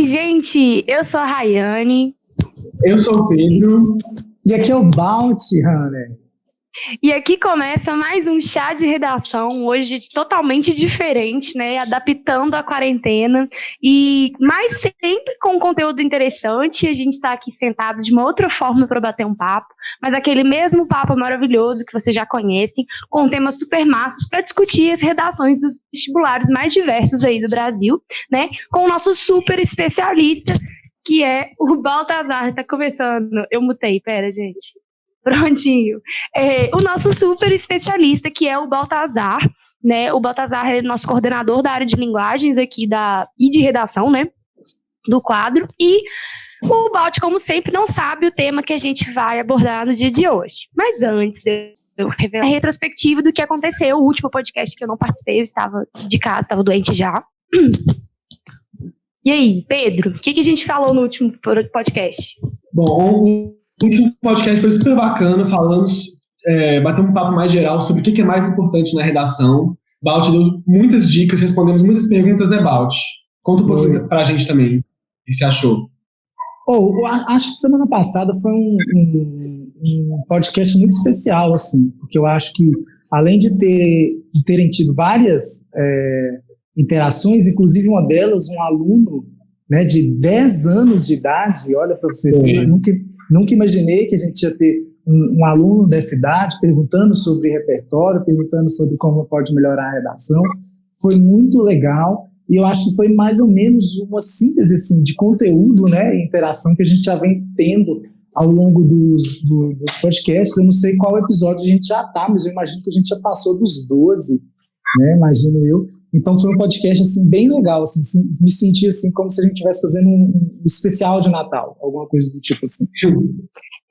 gente! Eu sou a Rayane. Eu sou o Pedro. E aqui é o Bounty, Hanner. E aqui começa mais um chá de redação, hoje totalmente diferente, né? Adaptando a quarentena, mas sempre com conteúdo interessante. A gente está aqui sentado de uma outra forma para bater um papo, mas aquele mesmo papo maravilhoso que vocês já conhecem, com temas super massas para discutir as redações dos vestibulares mais diversos aí do Brasil, né? Com o nosso super especialista, que é o Baltazar. Tá começando. Eu mutei, pera, gente. Prontinho. O nosso super especialista, que é o Baltazar, né? O Baltazar é nosso coordenador da área de linguagens aqui e de redação, né? Do quadro. E o Balt, como sempre, não sabe o tema que a gente vai abordar no dia de hoje. Mas antes de eu revelar a retrospectiva do que aconteceu, o último podcast que eu não participei, eu estava de casa, estava doente já. E aí, Pedro, o que a gente falou no último podcast? Bom, o último podcast foi super bacana, batemos um papo mais geral sobre o que é mais importante na redação. Balt deu muitas dicas, respondemos muitas perguntas, né, Balt? Conta um pouquinho pra gente também, o que você achou? Acho que semana passada foi um podcast muito especial, assim, porque eu acho que, além de terem tido várias interações, inclusive uma delas, um aluno, né, de 10 anos de idade, olha para você ver, nunca imaginei que a gente ia ter um aluno dessa idade perguntando sobre repertório, perguntando sobre como pode melhorar a redação. Foi muito legal e eu acho que foi mais ou menos uma síntese assim, de conteúdo, né, e interação que a gente já vem tendo ao longo dos podcasts. Eu não sei qual episódio a gente já está, mas eu imagino que a gente já passou dos 12, né, imagino eu. Então foi um podcast assim, bem legal, assim, me senti assim, como se a gente estivesse fazendo um especial de Natal, alguma coisa do tipo assim.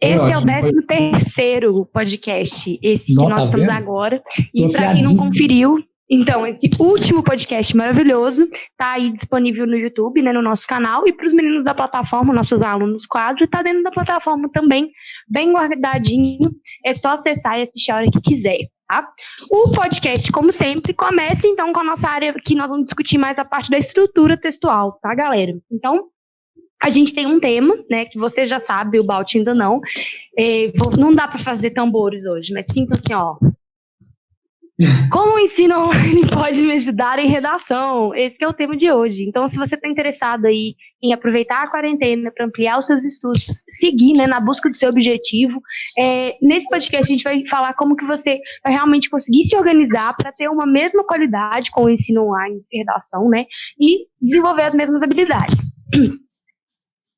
Esse é o 13º podcast, esse que nós estamos agora. E para quem não conferiu, então, esse último podcast maravilhoso está aí disponível no YouTube, né, no nosso canal, e para os meninos da plataforma, nossos alunos quadro, está dentro da plataforma também, bem guardadinho. É só acessar e assistir a hora que quiser. Tá? O podcast, como sempre, começa então com a nossa área que nós vamos discutir mais a parte da estrutura textual, tá, galera? Então, a gente tem um tema, né, que você já sabe, o Balt ainda não. Não dá para fazer tambores hoje, mas sinta assim, ó. Como o ensino online pode me ajudar em redação? Esse que é o tema de hoje. Então, se você está interessado aí em aproveitar a quarentena para ampliar os seus estudos, seguir, né, na busca do seu objetivo, nesse podcast a gente vai falar como que você vai realmente conseguir se organizar para ter uma mesma qualidade com o ensino online em redação, né, e desenvolver as mesmas habilidades.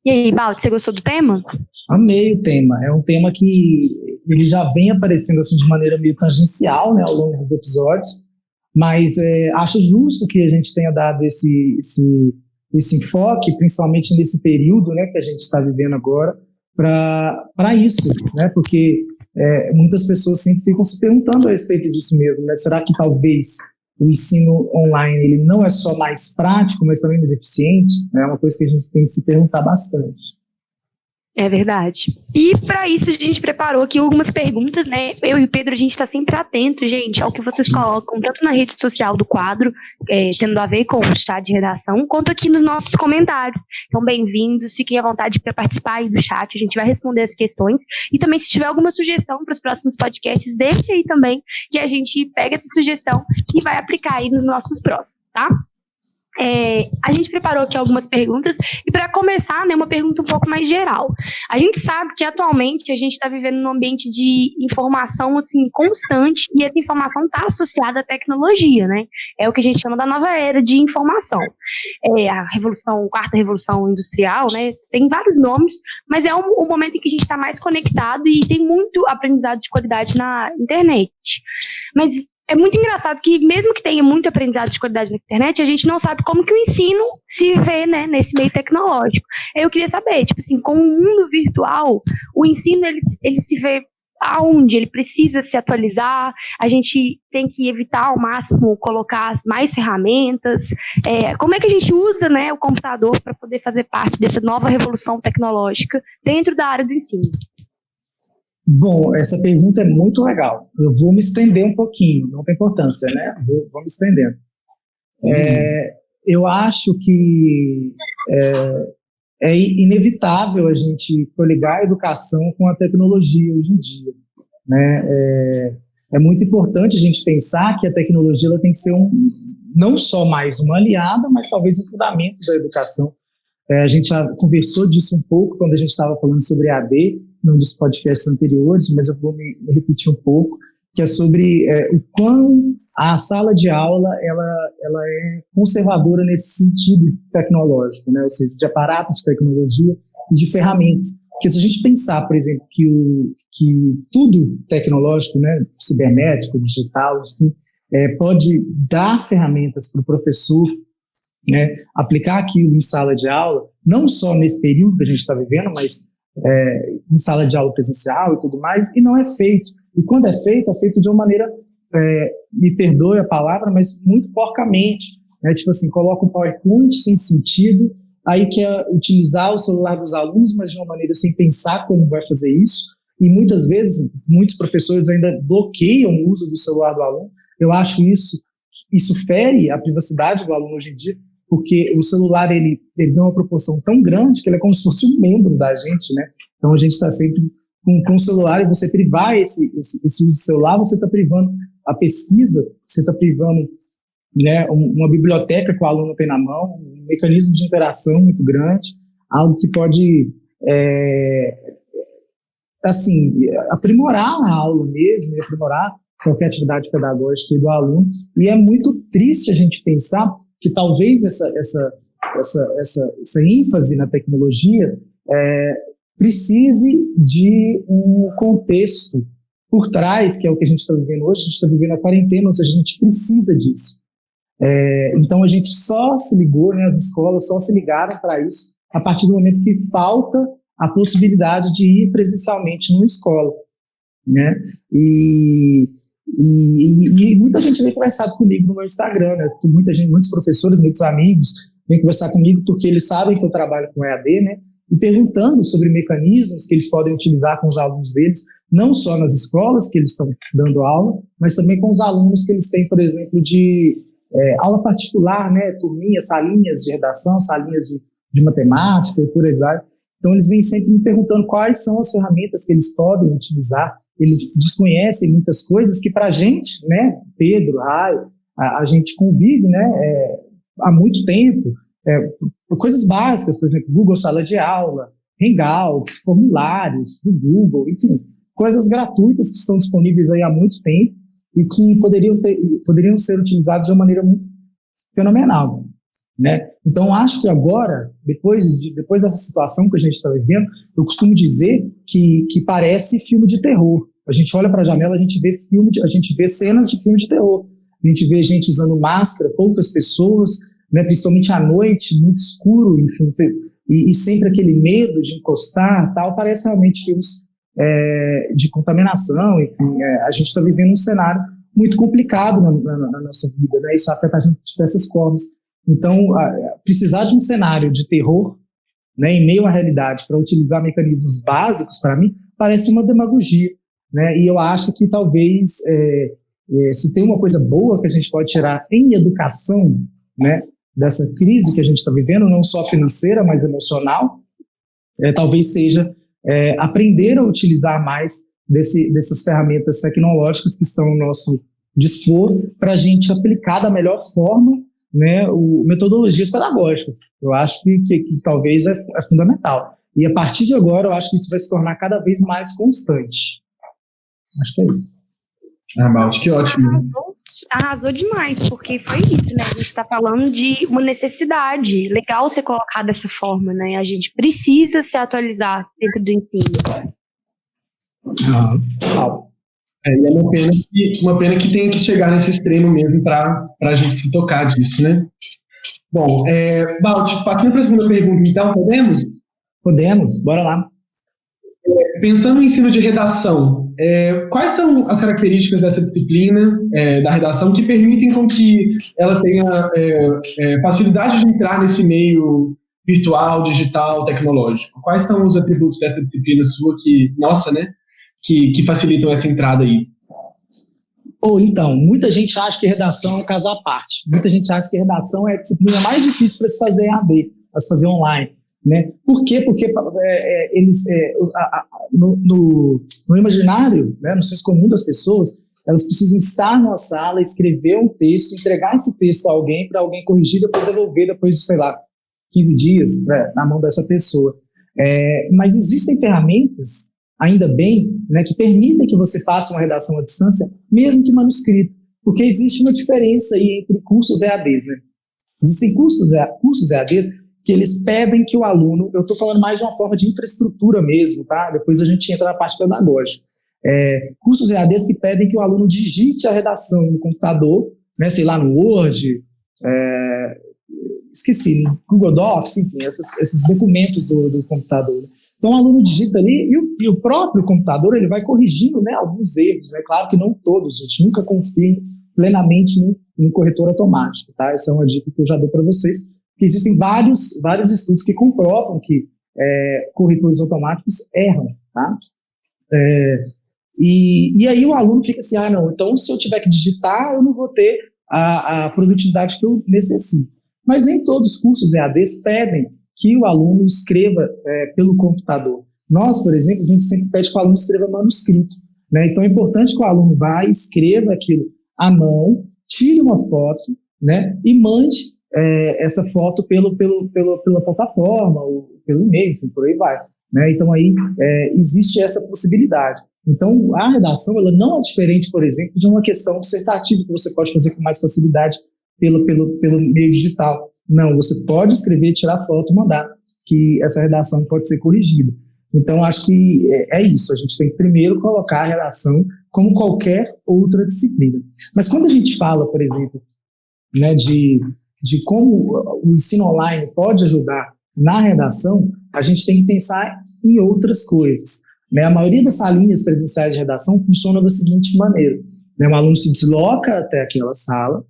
E aí, Baldo, você gostou do tema? Amei o tema. É um tema que ele já vem aparecendo assim de maneira meio tangencial, né, ao longo dos episódios, mas acho justo que a gente tenha dado esse enfoque, principalmente nesse período, né, que a gente está vivendo agora, para isso, né, porque muitas pessoas sempre ficam se perguntando a respeito disso mesmo, né, será que talvez o ensino online ele não é só mais prático, mas também mais eficiente? É uma coisa que a gente tem que se perguntar bastante. É verdade. E para isso a gente preparou aqui algumas perguntas, né? Eu e o Pedro, a gente está sempre atento, gente, ao que vocês colocam, tanto na rede social do quadro, tendo a ver com o chat de redação, quanto aqui nos nossos comentários. Então, bem-vindos, fiquem à vontade para participar aí do chat, a gente vai responder as questões. E também, se tiver alguma sugestão para os próximos podcasts, deixe aí também, que a gente pega essa sugestão e vai aplicar aí nos nossos próximos, tá? A gente preparou aqui algumas perguntas e para começar, né, uma pergunta um pouco mais geral. A gente sabe que atualmente a gente está vivendo num ambiente de informação assim, constante e essa informação está associada à tecnologia, né? É o que a gente chama da nova era de informação. A quarta revolução industrial, né? Tem vários nomes, mas é um momento em que a gente está mais conectado e tem muito aprendizado de qualidade na internet. Mas é muito engraçado que, mesmo que tenha muito aprendizado de qualidade na internet, a gente não sabe como que o ensino se vê, né, nesse meio tecnológico. Eu queria saber, tipo assim, com o mundo virtual, o ensino, ele se vê aonde? Ele precisa se atualizar, a gente tem que evitar ao máximo colocar mais ferramentas. Como é que a gente usa, né, o computador para poder fazer parte dessa nova revolução tecnológica dentro da área do ensino? Bom, essa pergunta é muito legal. Eu vou me estender um pouquinho, não tem importância, né? Vou me estendendo. Eu acho que é inevitável a gente coligar a educação com a tecnologia hoje em dia, né? É muito importante a gente pensar que a tecnologia ela tem que ser não só mais uma aliada, mas talvez um fundamento da educação. A gente já conversou disso um pouco quando a gente estava falando sobre AD, num dos podcasts anteriores, mas eu vou me repetir um pouco, que é sobre o quão a sala de aula ela é conservadora nesse sentido tecnológico, né? Ou seja, de aparato de tecnologia e de ferramentas. Porque se a gente pensar, por exemplo, que tudo tecnológico, né, cibernético, digital, enfim, pode dar ferramentas para o professor, né, aplicar aquilo em sala de aula, não só nesse período que a gente está vivendo, mas em sala de aula presencial e tudo mais, e não é feito. E quando é feito de uma maneira, me perdoe a palavra, mas muito porcamente, né? Tipo assim, coloca um PowerPoint sem sentido, aí quer utilizar o celular dos alunos, mas de uma maneira sem pensar como vai fazer isso, e muitas vezes, muitos professores ainda bloqueiam o uso do celular do aluno. Eu acho isso fere a privacidade do aluno hoje em dia, porque o celular, ele dá uma proporção tão grande que ele é como se fosse um membro da gente, né? Então a gente está sempre com o celular, e você privar esse uso do celular, você está privando a pesquisa, você está privando, né, uma biblioteca que o aluno tem na mão, um mecanismo de interação muito grande, algo que pode, assim, aprimorar a aula mesmo, e aprimorar qualquer atividade pedagógica do aluno. E é muito triste a gente pensar que talvez essa ênfase na tecnologia precise de um contexto por trás, que é o que a gente está vivendo hoje. A gente está vivendo a quarentena, ou seja, a gente precisa disso. Então a gente só se ligou, né, as escolas só se ligaram para isso a partir do momento que falta a possibilidade de ir presencialmente numa escola, né? E muita gente vem conversado comigo no meu Instagram, né? Muitos professores, muitos amigos vêm conversar comigo porque eles sabem que eu trabalho com EAD, né? E perguntando sobre mecanismos que eles podem utilizar com os alunos deles, não só nas escolas que eles estão dando aula, mas também com os alunos que eles têm, por exemplo, de aula particular, né? Turminhas, salinhas de redação, salinhas de matemática e por aí vai. Então eles vêm sempre me perguntando quais são as ferramentas que eles podem utilizar. Eles desconhecem muitas coisas que para a gente, né, Pedro, Raio, a gente convive, né, há muito tempo, coisas básicas, por exemplo, Google Sala de Aula, Hangouts, formulários do Google, enfim, coisas gratuitas que estão disponíveis aí há muito tempo e que poderiam ser utilizadas de uma maneira muito fenomenal, né? Então, acho que agora, depois dessa situação que a gente está vivendo, eu costumo dizer que parece filme de terror. A gente olha para a janela, a gente vê cenas de filme de terror. A gente vê gente usando máscara, poucas pessoas, né, principalmente à noite, muito escuro, enfim, e sempre aquele medo de encostar, tal. Parece realmente filmes de contaminação, enfim. A gente está vivendo um cenário muito complicado na nossa vida, né? Isso afeta a gente de diversas formas. Então, precisar de um cenário de terror, né, em meio à realidade, para utilizar mecanismos básicos, para mim, parece uma demagogia, né? E eu acho que talvez, se tem uma coisa boa que a gente pode tirar em educação, né, dessa crise que a gente está vivendo, não só financeira, mas emocional, talvez seja aprender a utilizar mais dessas ferramentas tecnológicas que estão ao nosso dispor para a gente aplicar da melhor forma, né, metodologias pedagógicas. Eu acho que talvez é fundamental. E a partir de agora, eu acho que isso vai se tornar cada vez mais constante. Acho que é isso. Baldi, que ótimo. Arrasou demais, porque foi isso, né? A gente está falando de uma necessidade. Legal ser colocado dessa forma, né? A gente precisa se atualizar dentro do ensino. E é uma pena que tenha que chegar nesse extremo mesmo para a gente se tocar disso, né? Bom, Baldi, partindo para a segunda pergunta, então, podemos? Podemos, bora lá. Pensando no ensino de redação, quais são as características dessa disciplina da redação que permitem com que ela tenha facilidade de entrar nesse meio virtual, digital, tecnológico? Quais são os atributos dessa disciplina sua que facilitam essa entrada aí? Então, muita gente acha que redação é um caso à parte. Muita gente acha que redação é a disciplina mais difícil para se fazer em AD. a se fazer online. Né? Por quê? Porque eles, no imaginário, né, no senso comum das pessoas, elas precisam estar numa sala, escrever um texto, entregar esse texto a alguém, para alguém corrigir, depois devolver, depois de, sei lá, 15 dias, né, na mão dessa pessoa. Mas existem ferramentas, ainda bem, né, que permitem que você faça uma redação à distância, mesmo que manuscrito, porque existe uma diferença aí entre cursos EADs. Né? Existem cursos EADs que eles pedem que o aluno, eu estou falando mais de uma forma de infraestrutura mesmo, tá? Depois a gente entra na parte pedagógica. Cursos EADs que pedem que o aluno digite a redação no computador, né, sei lá, no Word, esqueci, no Google Docs, enfim, esses documentos do computador. Então o aluno digita ali e o próprio computador ele vai corrigindo, né, alguns erros, né? Claro que não todos, gente, nunca confie plenamente no corretor automático, tá? Essa é uma dica que eu já dou para vocês, que existem vários estudos que comprovam que corretores automáticos erram, tá? E aí o aluno fica assim, não, então se eu tiver que digitar, eu não vou ter a produtividade que eu necessito. Mas nem todos os cursos EADs pedem que o aluno escreva pelo computador. Nós, por exemplo, a gente sempre pede que o aluno escreva manuscrito, né? Então é importante que o aluno vá, escreva aquilo à mão, tire uma foto, né, e mande essa foto pela plataforma, ou pelo e-mail, enfim, por aí vai. Né? Então aí existe essa possibilidade. Então a redação ela não é diferente, por exemplo, de uma questão dissertativa que você pode fazer com mais facilidade pelo meio digital. Não, você pode escrever, tirar foto, mandar, que essa redação pode ser corrigida. Então acho que é isso, a gente tem que primeiro colocar a redação como qualquer outra disciplina. Mas quando a gente fala, por exemplo, né, de como o ensino online pode ajudar na redação, a gente tem que pensar em outras coisas. Né? A maioria das salinhas presenciais de redação funciona da seguinte maneira. Né? O aluno se desloca até aquela sala,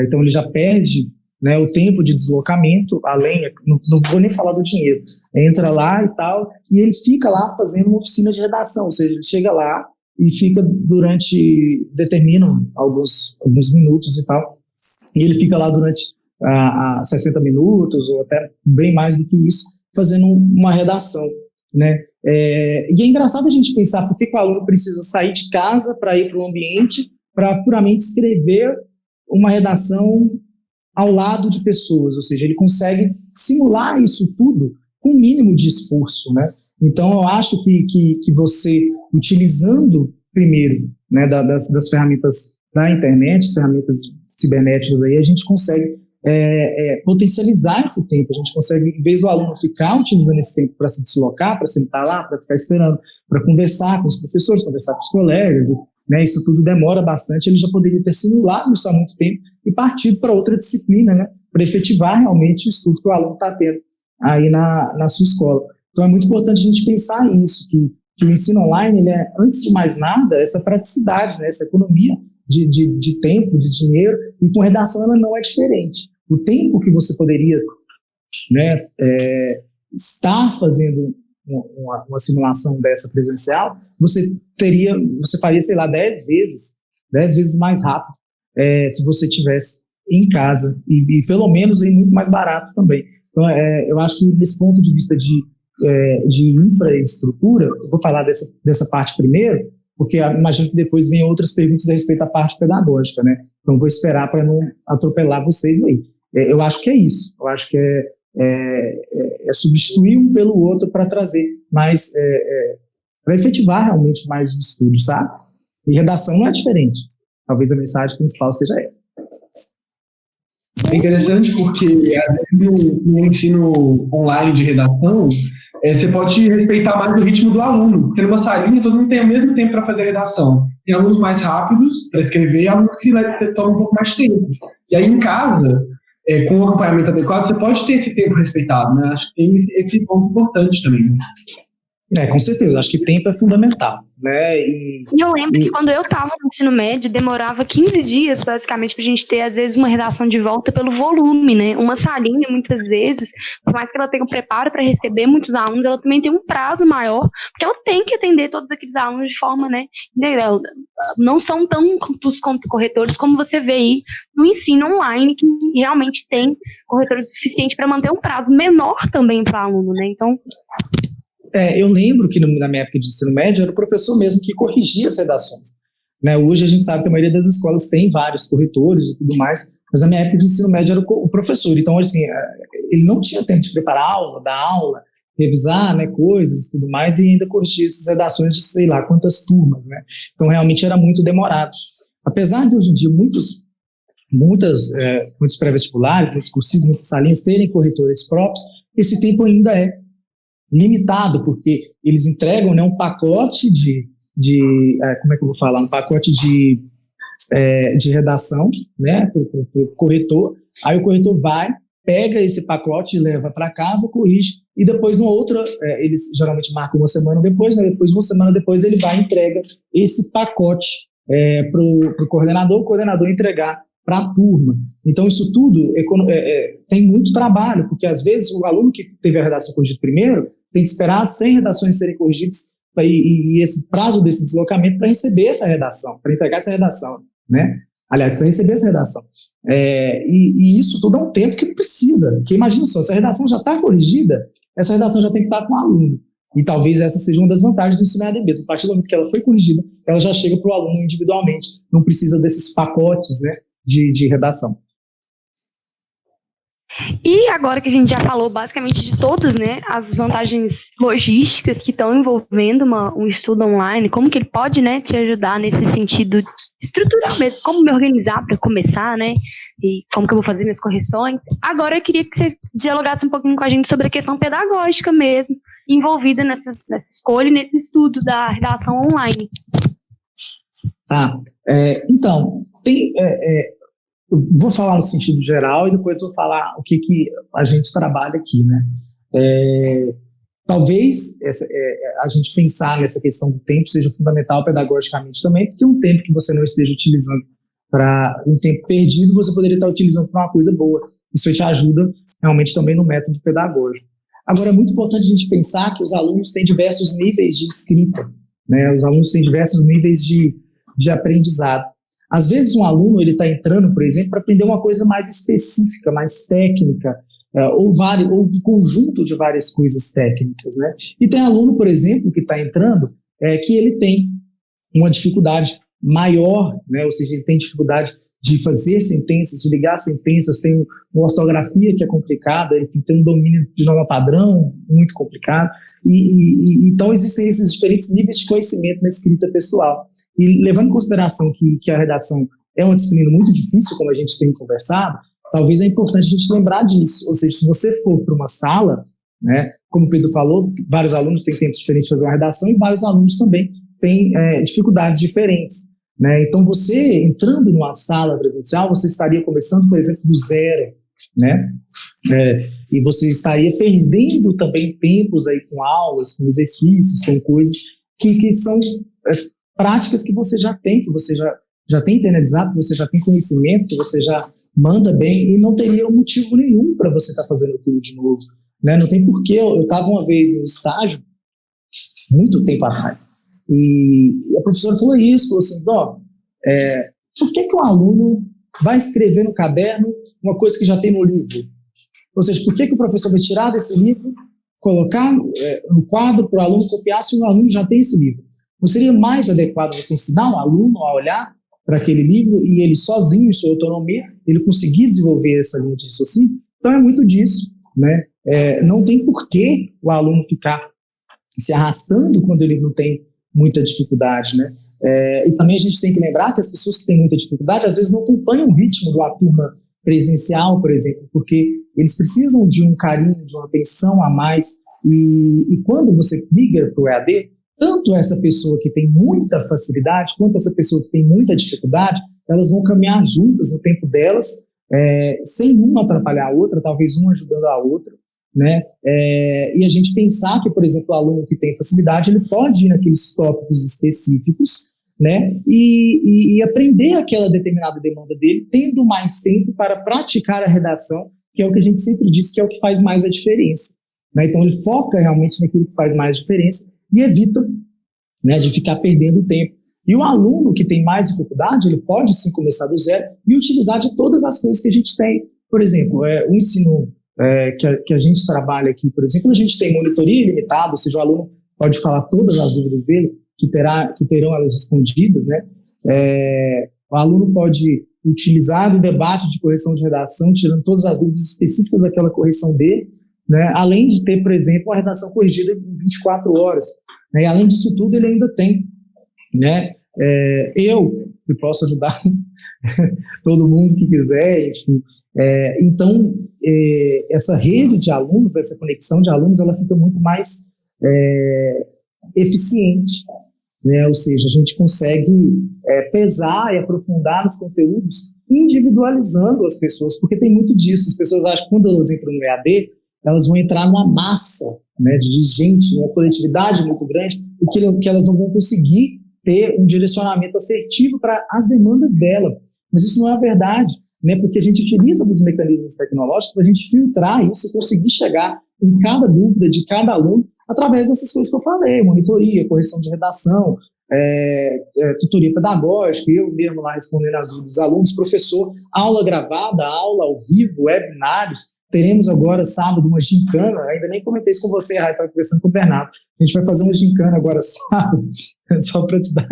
então ele já perde, né, o tempo de deslocamento, não vou nem falar do dinheiro, entra lá e tal, e ele fica lá fazendo uma oficina de redação, ou seja, ele chega lá e fica determinam alguns minutos e tal, e ele fica lá durante 60 minutos, ou até bem mais do que isso, fazendo uma redação, né? E é engraçado a gente pensar por que o aluno precisa sair de casa para ir para o ambiente para puramente escrever uma redação ao lado de pessoas, ou seja, ele consegue simular isso tudo com o mínimo de esforço, né? Então eu acho que você, utilizando primeiro, né, das ferramentas da internet, ferramentas cibernéticas aí, a gente consegue potencializar esse tempo, a gente consegue, em vez do aluno ficar utilizando esse tempo para se deslocar, para sentar lá, para ficar esperando, para conversar com os professores, conversar com os colegas, né, isso tudo demora bastante, ele já poderia ter simulado isso há muito tempo e partido para outra disciplina, né, para efetivar realmente o estudo que o aluno está tendo aí na sua escola. Então é muito importante a gente pensar isso, que o ensino online, ele é, antes de mais nada, essa praticidade, né, essa economia de tempo, de dinheiro, e com redação ela não é diferente. O tempo que você poderia, né, estar fazendo uma simulação dessa presencial, você faria, sei lá, 10 vezes mais rápido, se você estivesse em casa, e pelo menos aí muito mais barato também. Então, eu acho que nesse ponto de vista de infraestrutura, eu vou falar dessa parte primeiro, porque imagino que depois venham outras perguntas a respeito da parte pedagógica, né? Então vou esperar para não atropelar vocês aí. Eu acho que é isso, eu acho que é substituir um pelo outro para trazer mais, para efetivar realmente mais o estudo, sabe? E redação não é diferente, talvez a mensagem principal seja essa. É interessante porque no ensino online de redação, você pode respeitar mais o ritmo do aluno, porque numa salinha todo mundo tem o mesmo tempo para fazer a redação. Tem alunos mais rápidos para escrever e alunos que tomam um pouco mais de tempo. E aí em casa, com o acompanhamento adequado, você pode ter esse tempo respeitado, né? Acho que tem esse ponto importante também. Com certeza, acho que tempo é fundamental, né? E eu lembro que quando eu estava no ensino médio, demorava 15 dias, basicamente, para a gente ter, às vezes, uma redação de volta pelo volume, né? Uma salinha, muitas vezes, por mais que ela tenha um preparo para receber muitos alunos, ela também tem um prazo maior, porque ela tem que atender todos aqueles alunos de forma, né, integral. Não são tantos corretores como você vê aí no ensino online, que realmente tem corretores suficientes para manter um prazo menor também para o aluno, né? Então... eu lembro que na minha época de ensino médio era o professor mesmo que corrigia as redações, né? Hoje a gente sabe que a maioria das escolas tem vários corretores e tudo mais, mas na minha época de ensino médio era o professor. Então, assim, ele não tinha tempo de preparar a aula, dar aula, revisar, né, coisas e tudo mais, e ainda corrigir essas redações de sei lá quantas turmas, né? Então, realmente era muito demorado. Apesar de hoje em dia muitos pré-vestibulares, muitos cursinhos, muitas salinhas terem corretores próprios, esse tempo ainda é limitado, porque eles entregam, né, um pacote como é que eu vou falar? Um pacote de redação, né, para o corretor. Aí o corretor vai, pega esse pacote, leva para casa, corrige, e depois uma outra, eles geralmente marcam uma semana depois, né, depois uma semana depois ele vai e entrega esse pacote para o coordenador, o coordenador entregar para a turma. Então, isso tudo tem muito trabalho, porque às vezes o aluno que teve a redação corrigida primeiro tem que esperar 100 redações serem corrigidas e esse prazo desse deslocamento para receber essa redação, para entregar essa redação, né? Aliás, para receber essa redação. E isso tudo é um tempo que precisa, porque imagina só, se a redação já está corrigida, essa redação já tem que estar com o aluno. E talvez essa seja uma das vantagens do ensino EAD mesmo. A partir do momento que ela foi corrigida, ela já chega para o aluno individualmente, não precisa desses pacotes, né, de redação. E agora que a gente já falou basicamente de todas, né, as vantagens logísticas que estão envolvendo um estudo online, como que ele pode, né, te ajudar nesse sentido estrutural mesmo, como me organizar para começar, né, e como que eu vou fazer minhas correções. Agora eu queria que você dialogasse um pouquinho com a gente sobre a questão pedagógica mesmo, envolvida nessa escolha e nesse estudo da redação online. Então, vou falar no sentido geral e depois vou falar o que a gente trabalha aqui, né? Talvez a gente pensar nessa questão do tempo seja fundamental pedagogicamente também, porque um tempo que você não esteja utilizando para um tempo perdido, você poderia estar utilizando para uma coisa boa. Isso te ajuda realmente também no método pedagógico. Agora, é muito importante a gente pensar que os alunos têm diversos níveis de escrita, né? Os alunos têm diversos níveis de aprendizado. Às vezes um aluno está entrando, por exemplo, para aprender uma coisa mais específica, mais técnica, ou um conjunto de várias coisas técnicas, né? E tem aluno, por exemplo, que está entrando, que ele tem uma dificuldade maior, né? Ou seja, ele tem dificuldade de fazer sentenças, de ligar sentenças, tem uma ortografia que é complicada, enfim, tem um domínio de norma padrão muito complicado, então existem esses diferentes níveis de conhecimento na escrita textual. E levando em consideração que a redação é uma disciplina muito difícil, como a gente tem conversado, talvez é importante a gente lembrar disso, ou seja, se você for para uma sala, né, como o Pedro falou, vários alunos têm tempos diferentes de fazer uma redação e vários alunos também têm dificuldades diferentes. Né? Então, você entrando numa sala presencial, você estaria começando, por exemplo, do zero, né? E você estaria perdendo também tempos aí com aulas, com exercícios, com coisas que são práticas que você já tem, que você já tem internalizado, que você já tem conhecimento, que você já manda bem, e não teria motivo nenhum para você estar fazendo tudo de novo, né? Não tem porquê. Eu estava uma vez no estágio, muito tempo atrás, e a professora falou assim, por que o aluno vai escrever no caderno uma coisa que já tem no livro? Ou seja, por que o professor vai tirar desse livro, colocar no quadro para o aluno copiar se o aluno já tem esse livro? Não seria mais adequado você ensinar um aluno a olhar para aquele livro e ele sozinho, em sua autonomia, ele conseguir desenvolver essa linha de raciocínio? Então é muito disso, né? Não tem por que o aluno ficar se arrastando quando ele não tem muita dificuldade, né? E também a gente tem que lembrar que as pessoas que têm muita dificuldade às vezes não acompanham o ritmo de uma turma presencial, por exemplo, porque eles precisam de um carinho, de uma atenção a mais, e quando você migra para o EAD, tanto essa pessoa que tem muita facilidade quanto essa pessoa que tem muita dificuldade, elas vão caminhar juntas no tempo delas, sem uma atrapalhar a outra, talvez uma ajudando a outra, né? E a gente pensar que, por exemplo, o aluno que tem facilidade, ele pode ir naqueles tópicos específicos, né? E aprender aquela determinada demanda dele, tendo mais tempo para praticar a redação, que é o que a gente sempre diz que é o que faz mais a diferença, né? Então, ele foca realmente naquilo que faz mais diferença e evita, né, de ficar perdendo tempo. E o aluno que tem mais dificuldade, ele pode sim começar do zero e utilizar de todas as coisas que a gente tem. Por exemplo, o ensino que a gente trabalha aqui, por exemplo, a gente tem monitoria ilimitada, ou seja, o aluno pode falar todas as dúvidas dele, que terão elas respondidas, né? O aluno pode utilizar do debate de correção de redação, tirando todas as dúvidas específicas daquela correção dele, né? Além de ter, por exemplo, uma redação corrigida em 24 horas. Né? E além disso tudo, ele ainda tem, né? Eu posso ajudar todo mundo que quiser, enfim. Então, essa rede de alunos, essa conexão de alunos, ela fica muito mais eficiente, né? Ou seja, a gente consegue pesar e aprofundar nos conteúdos, individualizando as pessoas, porque tem muito disso. As pessoas acham que quando elas entram no EAD, elas vão entrar numa massa, né, de gente, uma coletividade muito grande, e que elas não vão conseguir ter um direcionamento assertivo para as demandas dela. Mas isso não é a verdade, né, porque a gente utiliza dos mecanismos tecnológicos para a gente filtrar isso e conseguir chegar em cada dúvida de cada aluno através dessas coisas que eu falei, monitoria, correção de redação, tutoria pedagógica, eu mesmo lá respondendo as dúvidas dos alunos, professor, aula gravada, aula ao vivo, webinários. Teremos agora, sábado, uma gincana, ainda nem comentei isso com você, Rai, estava conversando com o Bernardo. A gente vai fazer uma gincana agora, sábado, só para te dar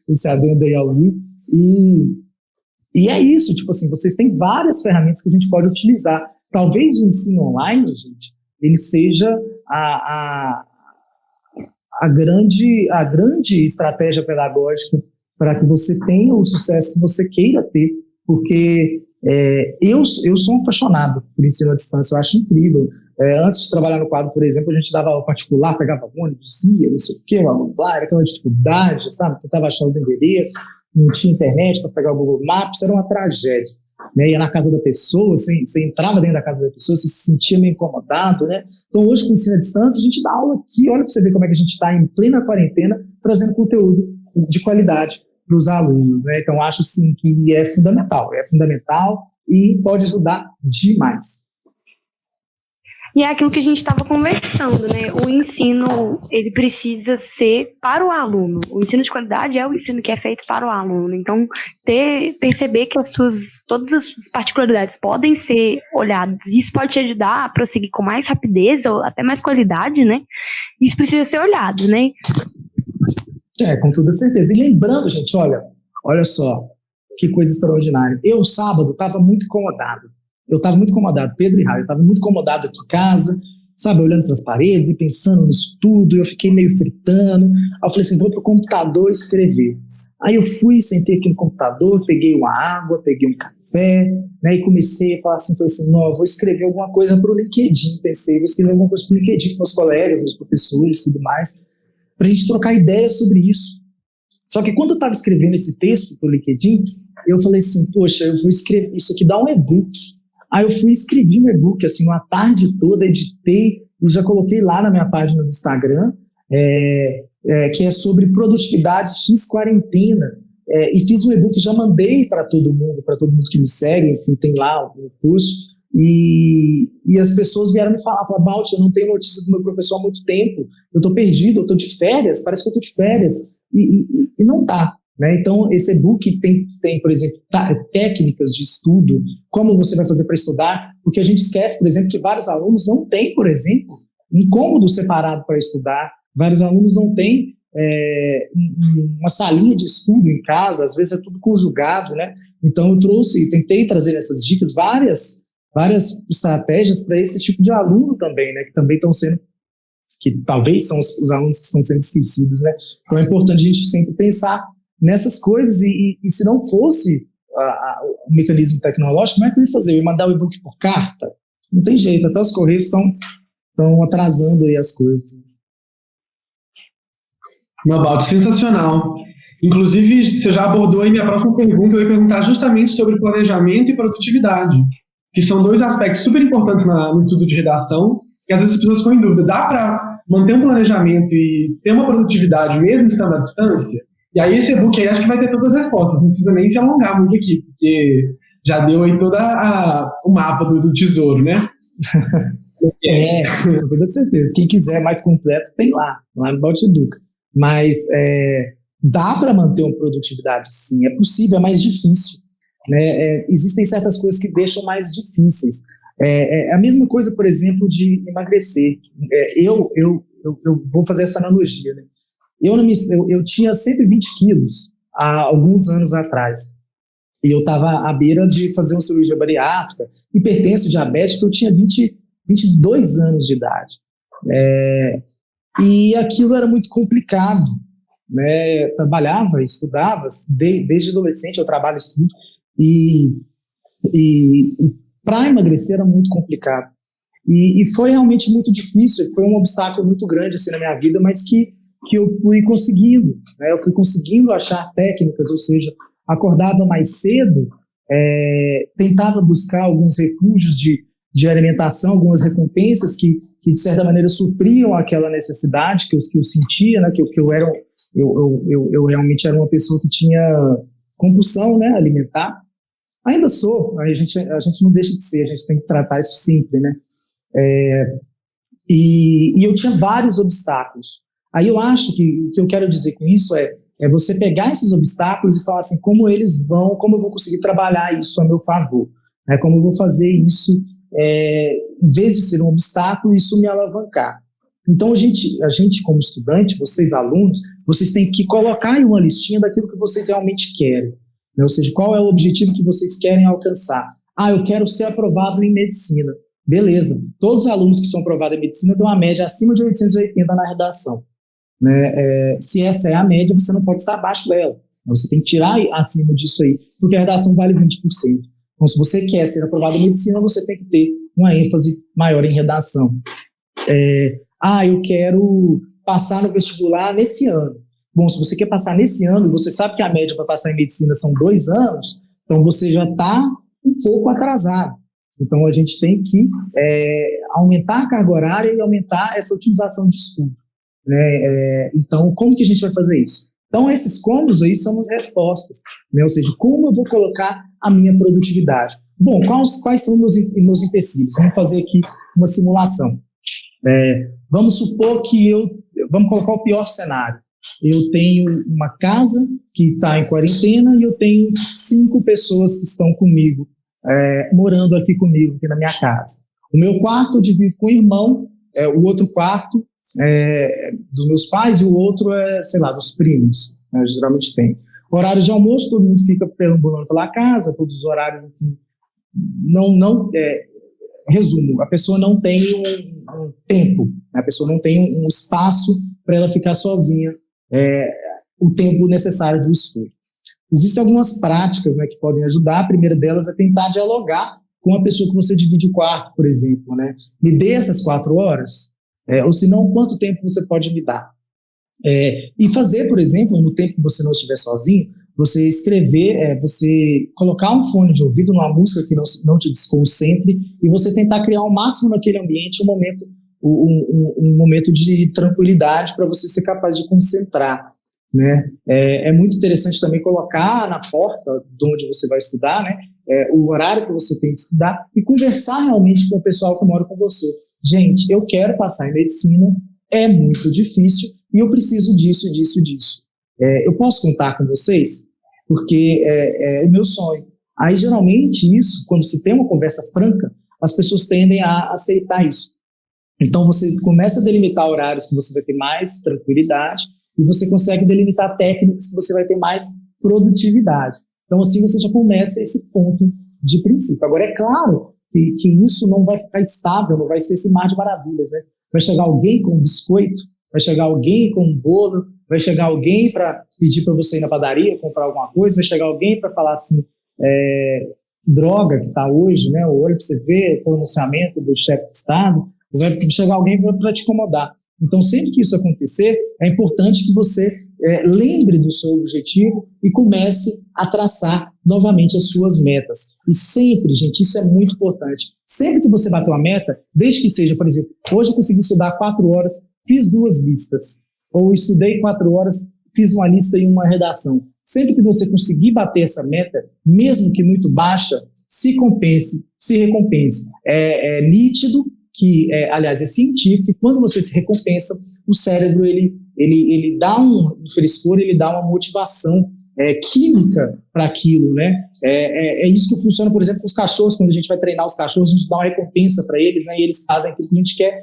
esse adendo aí ao vivo. E é isso, tipo assim, vocês têm várias ferramentas que a gente pode utilizar. Talvez o ensino online, gente, ele seja a grande estratégia pedagógica para que você tenha o sucesso que você queira ter, porque eu sou um apaixonado por ensino à distância, eu acho incrível. Antes de trabalhar no quadro, por exemplo, a gente dava aula particular, pegava ônibus, ia, não sei o quê, era aquela dificuldade, sabe? Tentava achar os endereços, não tinha internet para pegar o Google Maps, era uma tragédia. Né? Ia na casa da pessoa, você entrava dentro da casa da pessoa, você se sentia meio incomodado, né? Então hoje com o ensino à distância, a gente dá aula aqui, olha para você ver como é que a gente está em plena quarentena, trazendo conteúdo de qualidade para os alunos, né? Então acho assim que é fundamental e pode ajudar demais. E é aquilo que a gente estava conversando, né? O ensino, ele precisa ser para o aluno. O ensino de qualidade é o ensino que é feito para o aluno. Então, perceber que todas as suas particularidades podem ser olhadas. Isso pode te ajudar a prosseguir com mais rapidez ou até mais qualidade, né? Isso precisa ser olhado, né? Com toda certeza. E lembrando, gente, olha só, que coisa extraordinária. Eu, sábado, estava muito incomodado. Pedro e Raio, eu estava muito incomodado aqui em casa, sabe, olhando para as paredes e pensando nisso tudo, eu fiquei meio fritando. Aí eu falei assim, vou pro computador escrever. Aí eu fui, sentei aqui no computador, peguei uma água, peguei um café, né, e comecei a falar assim, não, eu vou escrever alguma coisa pro LinkedIn, vou escrever alguma coisa pro LinkedIn com meus colegas, meus professores e tudo mais, pra gente trocar ideias sobre isso. Só que quando eu estava escrevendo esse texto pro LinkedIn, eu falei assim, poxa, eu vou escrever, isso aqui dá um e-book. Aí eu fui e escrevi um e-book, assim, uma tarde toda, editei e já coloquei lá na minha página do Instagram, que é sobre produtividade x-quarentena, e fiz um e-book e já mandei para todo mundo que me segue, enfim, tem lá o curso, e as pessoas vieram me falar, Balt, eu não tenho notícia do meu professor há muito tempo, eu estou perdido, eu estou de férias, parece que eu estou de férias, e não tá. Né? Então, esse e-book tem, por exemplo, técnicas de estudo, como você vai fazer para estudar, porque a gente esquece, por exemplo, que vários alunos não têm, por exemplo, um cômodo separado para estudar, vários alunos não têm uma salinha de estudo em casa, às vezes é tudo conjugado, né? Então eu tentei trazer nessas dicas várias estratégias para esse tipo de aluno também, né? Que também estão sendo, que talvez são os alunos que estão sendo esquecidos, né? Então é importante a gente sempre pensar nessas coisas e se não fosse o mecanismo tecnológico, como é que eu ia fazer? Eu ia mandar o e-book por carta? Não tem jeito, até os correios estão atrasando aí as coisas. Não, Balt, sensacional. Inclusive, você já abordou aí minha próxima pergunta, eu ia perguntar justamente sobre planejamento e produtividade. que são dois aspectos super importantes no estudo de redação, que às vezes as pessoas ficam em dúvida. Dá para manter um planejamento e ter uma produtividade mesmo estando à distância? E aí esse e-book aí acho que vai ter todas as respostas, não precisa nem se alongar muito aqui, porque já deu aí todo o mapa do tesouro, né? Com toda certeza. Quem quiser mais completo, tem lá no Balde Educa. Mas dá para manter uma produtividade, sim, é possível, é mais difícil. Né? Existem certas coisas que deixam mais difíceis. A mesma coisa, por exemplo, de emagrecer. Eu vou fazer essa analogia, né? Eu tinha 120 quilos há alguns anos atrás. E eu estava à beira de fazer uma cirurgia bariátrica, hipertenso, diabético, eu tinha 22 anos de idade. E aquilo era muito complicado. Né? Trabalhava, estudava, desde adolescente eu trabalho e estudo, e para emagrecer era muito complicado. E foi realmente muito difícil, foi um obstáculo muito grande assim, na minha vida, mas que eu fui conseguindo, né? Eu fui conseguindo achar técnicas, ou seja, acordava mais cedo, tentava buscar alguns refúgios de alimentação, algumas recompensas que de certa maneira supriam aquela necessidade que eu sentia, né? Que eu realmente era uma pessoa que tinha compulsão, né, alimentar. Ainda sou, a gente não deixa de ser, a gente tem que tratar isso sempre, né? E eu tinha vários obstáculos. Aí eu acho que o que eu quero dizer com isso é você pegar esses obstáculos e falar assim, como eu vou conseguir trabalhar isso a meu favor, né? Como eu vou fazer isso, em vez de ser um obstáculo, isso me alavancar. Então a gente como estudante, vocês alunos, vocês têm que colocar aí uma listinha daquilo que vocês realmente querem, né? Ou seja, qual é o objetivo que vocês querem alcançar. Eu quero ser aprovado em medicina. Beleza, todos os alunos que são aprovados em medicina têm uma média acima de 880 na redação. Né? Se essa é a média, você não pode estar abaixo dela. Você tem que tirar acima disso aí, porque a redação vale 20%. Então, se você quer ser aprovado em medicina, você tem que ter uma ênfase maior em redação. Eu quero passar no vestibular nesse ano. Bom, se você quer passar nesse ano, você sabe que a média para passar em medicina são 2 anos, então você já está um pouco atrasado. Então, a gente tem que aumentar a carga horária e aumentar essa otimização de estudo. Né? Então, como que a gente vai fazer isso? Então, esses combos aí são as respostas, né? Ou seja, como eu vou colocar a minha produtividade? Bom, quais são meus empecilhos? Vamos fazer aqui uma simulação. Vamos supor que vamos colocar o pior cenário. Eu tenho uma casa que está em quarentena e eu tenho 5 pessoas que estão comigo, morando aqui comigo, aqui na minha casa. O meu quarto eu divido com o irmão, o outro quarto dos meus pais e o outro dos primos, né, geralmente tem. Horário de almoço, todo mundo fica perambulando pela casa, todos os horários, enfim. Resumo, a pessoa não tem um tempo, a pessoa não tem um espaço para ela ficar sozinha, o tempo necessário do estudo. Existem algumas práticas, né, que podem ajudar. A primeira delas é tentar dialogar com a pessoa que você divide o quarto, por exemplo, né? Me dê essas 4 horas, ou se não, quanto tempo você pode me dar? E fazer, por exemplo, no tempo que você não estiver sozinho, você escrever, você colocar um fone de ouvido numa música que não te desconcentre e você tentar criar ao máximo naquele ambiente um momento de tranquilidade para você ser capaz de concentrar. Né? É muito interessante também colocar na porta de onde você vai estudar, né, o horário que você tem de estudar e conversar realmente com o pessoal que mora com você. Gente, eu quero passar em medicina, é muito difícil e eu preciso disso, disso, disso. Eu posso contar com vocês? Porque é o meu sonho. Aí, geralmente, isso, quando se tem uma conversa franca, as pessoas tendem a aceitar isso. Então, você começa a delimitar horários que você vai ter mais tranquilidade e você consegue delimitar técnicas que você vai ter mais produtividade. Então, assim, você já começa esse ponto de princípio. Agora, é claro que isso não vai ficar estável, não vai ser esse mar de maravilhas, né? Vai chegar alguém com um biscoito, vai chegar alguém com um bolo, vai chegar alguém para pedir para você ir na padaria, comprar alguma coisa, vai chegar alguém para falar assim, droga que está hoje, né? Olha para você ver o pronunciamento do chefe de Estado, vai chegar alguém para te incomodar. Então, sempre que isso acontecer, é importante que você lembre do seu objetivo e comece a traçar novamente as suas metas. E sempre, gente, isso é muito importante, sempre que você bater uma meta, desde que seja, por exemplo, hoje eu consegui estudar 4 horas, fiz 2 listas, ou estudei 4 horas, fiz uma lista e uma redação. Sempre que você conseguir bater essa meta, mesmo que muito baixa, se compense, se recompense. É nítido que, aliás, é científico, que quando você se recompensa, o cérebro ele dá um frescor, ele dá uma motivação química para aquilo, né? É isso que funciona, por exemplo, com os cachorros. Quando a gente vai treinar os cachorros, a gente dá uma recompensa para eles, né? E eles fazem aquilo que a gente quer.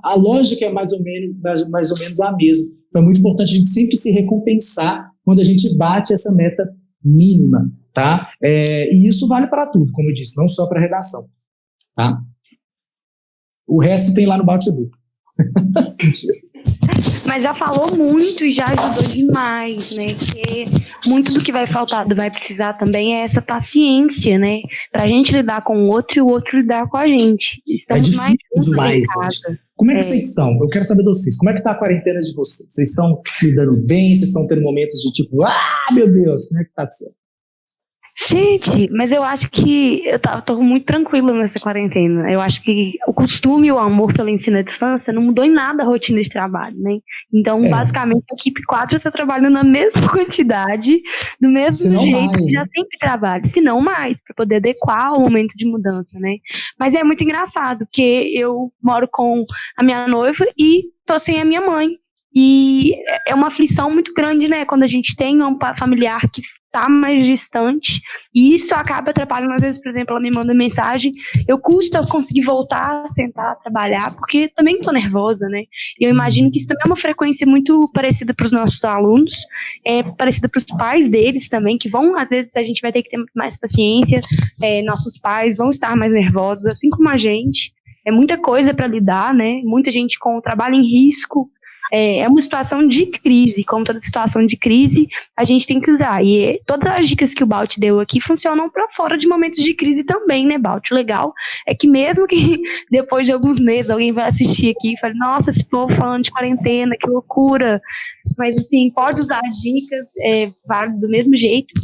A lógica é mais ou menos a mesma. Então é muito importante a gente sempre se recompensar quando a gente bate essa meta mínima, tá? E isso vale para tudo, como eu disse, não só para redação, tá? O resto tem lá no Baltibook. Mas já falou muito e já ajudou demais, né? Porque muito do que vai faltar, vai precisar também é essa paciência, né? Pra gente lidar com o outro e o outro lidar com a gente. Estamos mais demais, em casa. Como é que vocês estão? Eu quero saber de vocês. Como é que tá a quarentena de vocês? Vocês estão lidando bem? Vocês estão tendo momentos de tipo, meu Deus, como é que tá sendo? Gente, mas eu acho que tô muito tranquila nessa quarentena. Eu acho que o costume e o amor pelo ensino à distância não mudou em nada a rotina de trabalho, né? Então, basicamente, a equipe 4 está trabalhando na mesma quantidade, do mesmo jeito que já sempre trabalha, se não mais, para poder adequar ao momento de mudança, né? Mas é muito engraçado, porque eu moro com a minha noiva e tô sem a minha mãe. E é uma aflição muito grande, né? Quando a gente tem um familiar que tá mais distante, e isso acaba atrapalhando. Às vezes, por exemplo, ela me manda mensagem, eu custa conseguir voltar, sentar, trabalhar, porque também tô nervosa, né? E eu imagino que isso também é uma frequência muito parecida para os nossos alunos, parecida para os pais deles também, que vão, às vezes, a gente vai ter que ter mais paciência, nossos pais vão estar mais nervosos, assim como a gente. É muita coisa para lidar, né? Muita gente com o trabalho em risco. É uma situação de crise, como toda situação de crise, a gente tem que usar. E todas as dicas que o Balt deu aqui funcionam para fora de momentos de crise também, né, Balt? O legal é que mesmo que depois de alguns meses alguém vai assistir aqui e fale, nossa, esse povo falando de quarentena, que loucura. Mas, assim, pode usar as dicas, vale do mesmo jeito.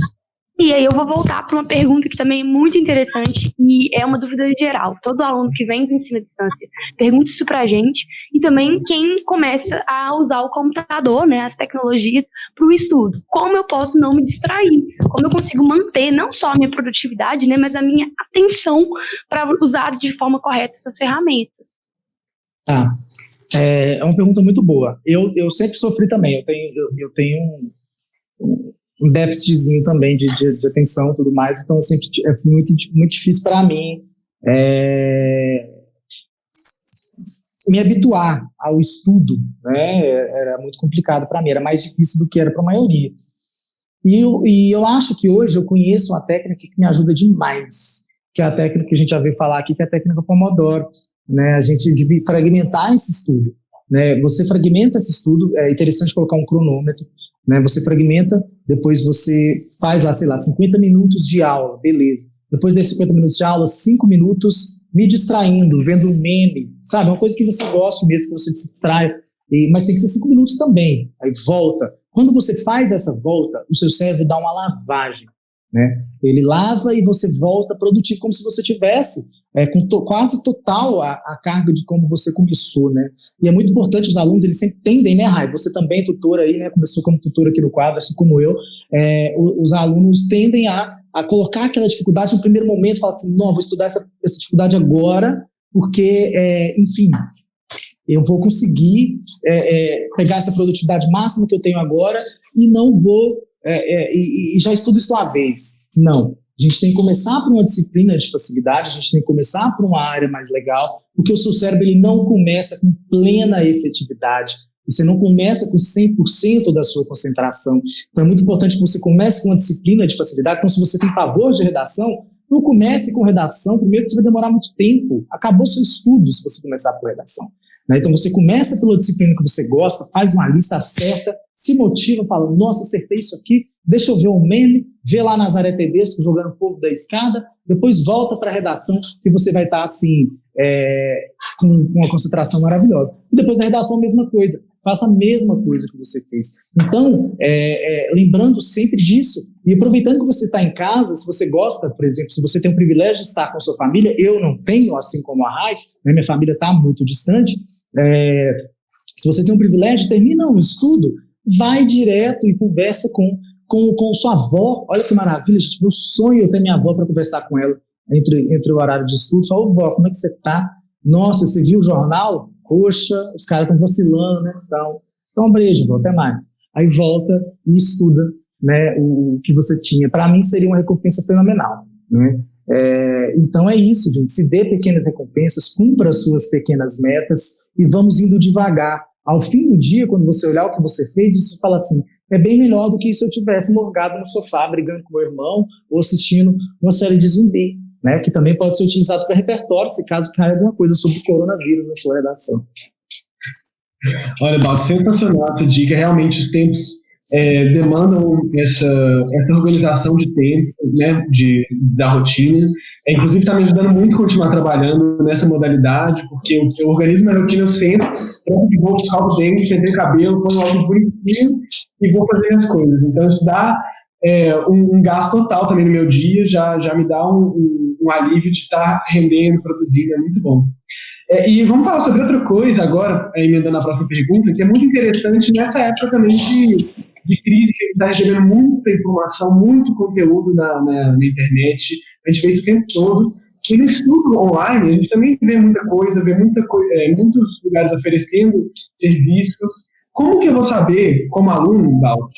E aí eu vou voltar para uma pergunta que também é muito interessante e é uma dúvida geral. Todo aluno que vem do ensino à distância pergunta isso para a gente, e também quem começa a usar o computador, né, as tecnologias para o estudo. Como eu posso não me distrair? Como eu consigo manter não só a minha produtividade, né, mas a minha atenção para usar de forma correta essas ferramentas? Tá. É uma pergunta muito boa. Eu sempre sofri também. Eu tenho um déficitzinho também de atenção e tudo mais, então sempre foi muito, muito difícil para mim me habituar ao estudo, né? Era muito complicado para mim, era mais difícil do que era para a maioria. E eu acho que hoje eu conheço uma técnica que me ajuda demais, que é a técnica que a gente já veio falar aqui, que é a técnica Pomodoro, né? A gente deve fragmentar esse estudo, né? Você fragmenta esse estudo, é interessante colocar um cronômetro, né? Você fragmenta, depois você faz lá, sei lá, 50 minutos de aula, beleza. Depois desses 50 minutos de aula, 5 minutos me distraindo, vendo um meme, sabe? Uma coisa que você gosta mesmo, que você se distrai, mas tem que ser 5 minutos também. Aí volta. Quando você faz essa volta, o seu cérebro dá uma lavagem, né? Ele lava e você volta produtivo, como se você tivesse com quase total a carga de como você começou, né? E é muito importante, os alunos, eles sempre tendem, né, Rai? Você também, tutor aí, né? Começou como tutor aqui no quadro, assim como eu. Os alunos tendem a colocar aquela dificuldade no primeiro momento, falar assim, não, vou estudar essa dificuldade agora, porque, enfim, eu vou conseguir pegar essa produtividade máxima que eu tenho agora e não vou, e já estudo isso uma vez. Não. A gente tem que começar por uma disciplina de facilidade, a gente tem que começar por uma área mais legal, porque o seu cérebro ele não começa com plena efetividade, você não começa com 100% da sua concentração. Então é muito importante que você comece com uma disciplina de facilidade. Então, se você tem pavor de redação, não comece com redação, primeiro que você vai demorar muito tempo, acabou seu estudo se você começar por redação. Então você começa pela disciplina que você gosta, faz uma lista, acerta, se motiva, fala, nossa, acertei isso aqui, deixa eu ver um meme, vê lá Nazaré Tedesco jogando o povo da escada, depois volta para a redação que você vai estar assim, com uma concentração maravilhosa. E depois da redação a mesma coisa, faça a mesma coisa que você fez. Então, lembrando sempre disso, e aproveitando que você está em casa, se você gosta, por exemplo, se você tem o privilégio de estar com a sua família, eu não tenho, assim como a Rai, né, minha família está muito distante, se você tem o privilégio, termina um estudo, vai direto e conversa com sua avó. Olha que maravilha, gente, meu sonho é ter minha avó para conversar com ela entre o horário de estudo. Fala, vó, como é que você está? Nossa, você viu o jornal? Poxa, os caras estão vacilando, né? Então, um beijo, vó, até mais. Aí volta e estuda, né, o que você tinha. Para mim seria uma recompensa fenomenal, né? Então é isso, gente, se dê pequenas recompensas, cumpra as suas pequenas metas e vamos indo devagar. Ao fim do dia, quando você olhar o que você fez, você fala assim, é bem melhor do que se eu tivesse morgado no sofá brigando com meu irmão ou assistindo uma série de zumbi, né, que também pode ser utilizado para repertório, se caso caia alguma coisa sobre o coronavírus na sua redação. Olha, Baldo, sensacional essa dica. Realmente os tempos demandam essa organização de tempo, né, da rotina. Inclusive está me ajudando muito a continuar trabalhando nessa modalidade, porque eu organizo minha rotina sempre, vou buscar o dente, pentei o cabelo, ponho algo bonitinho e vou fazer as coisas. Então isso dá um gasto total também no meu dia, já me dá um alívio de estar rendendo, produzindo, é muito bom. E vamos falar sobre outra coisa agora, emendando a próxima pergunta, que é muito interessante nessa época também de crise, que a gente está recebendo muita informação, muito conteúdo na internet, a gente vê isso o tempo todo. E no estudo online, a gente também vê muita coisa, muitos lugares oferecendo serviços. Como que eu vou saber, como aluno, Baldo,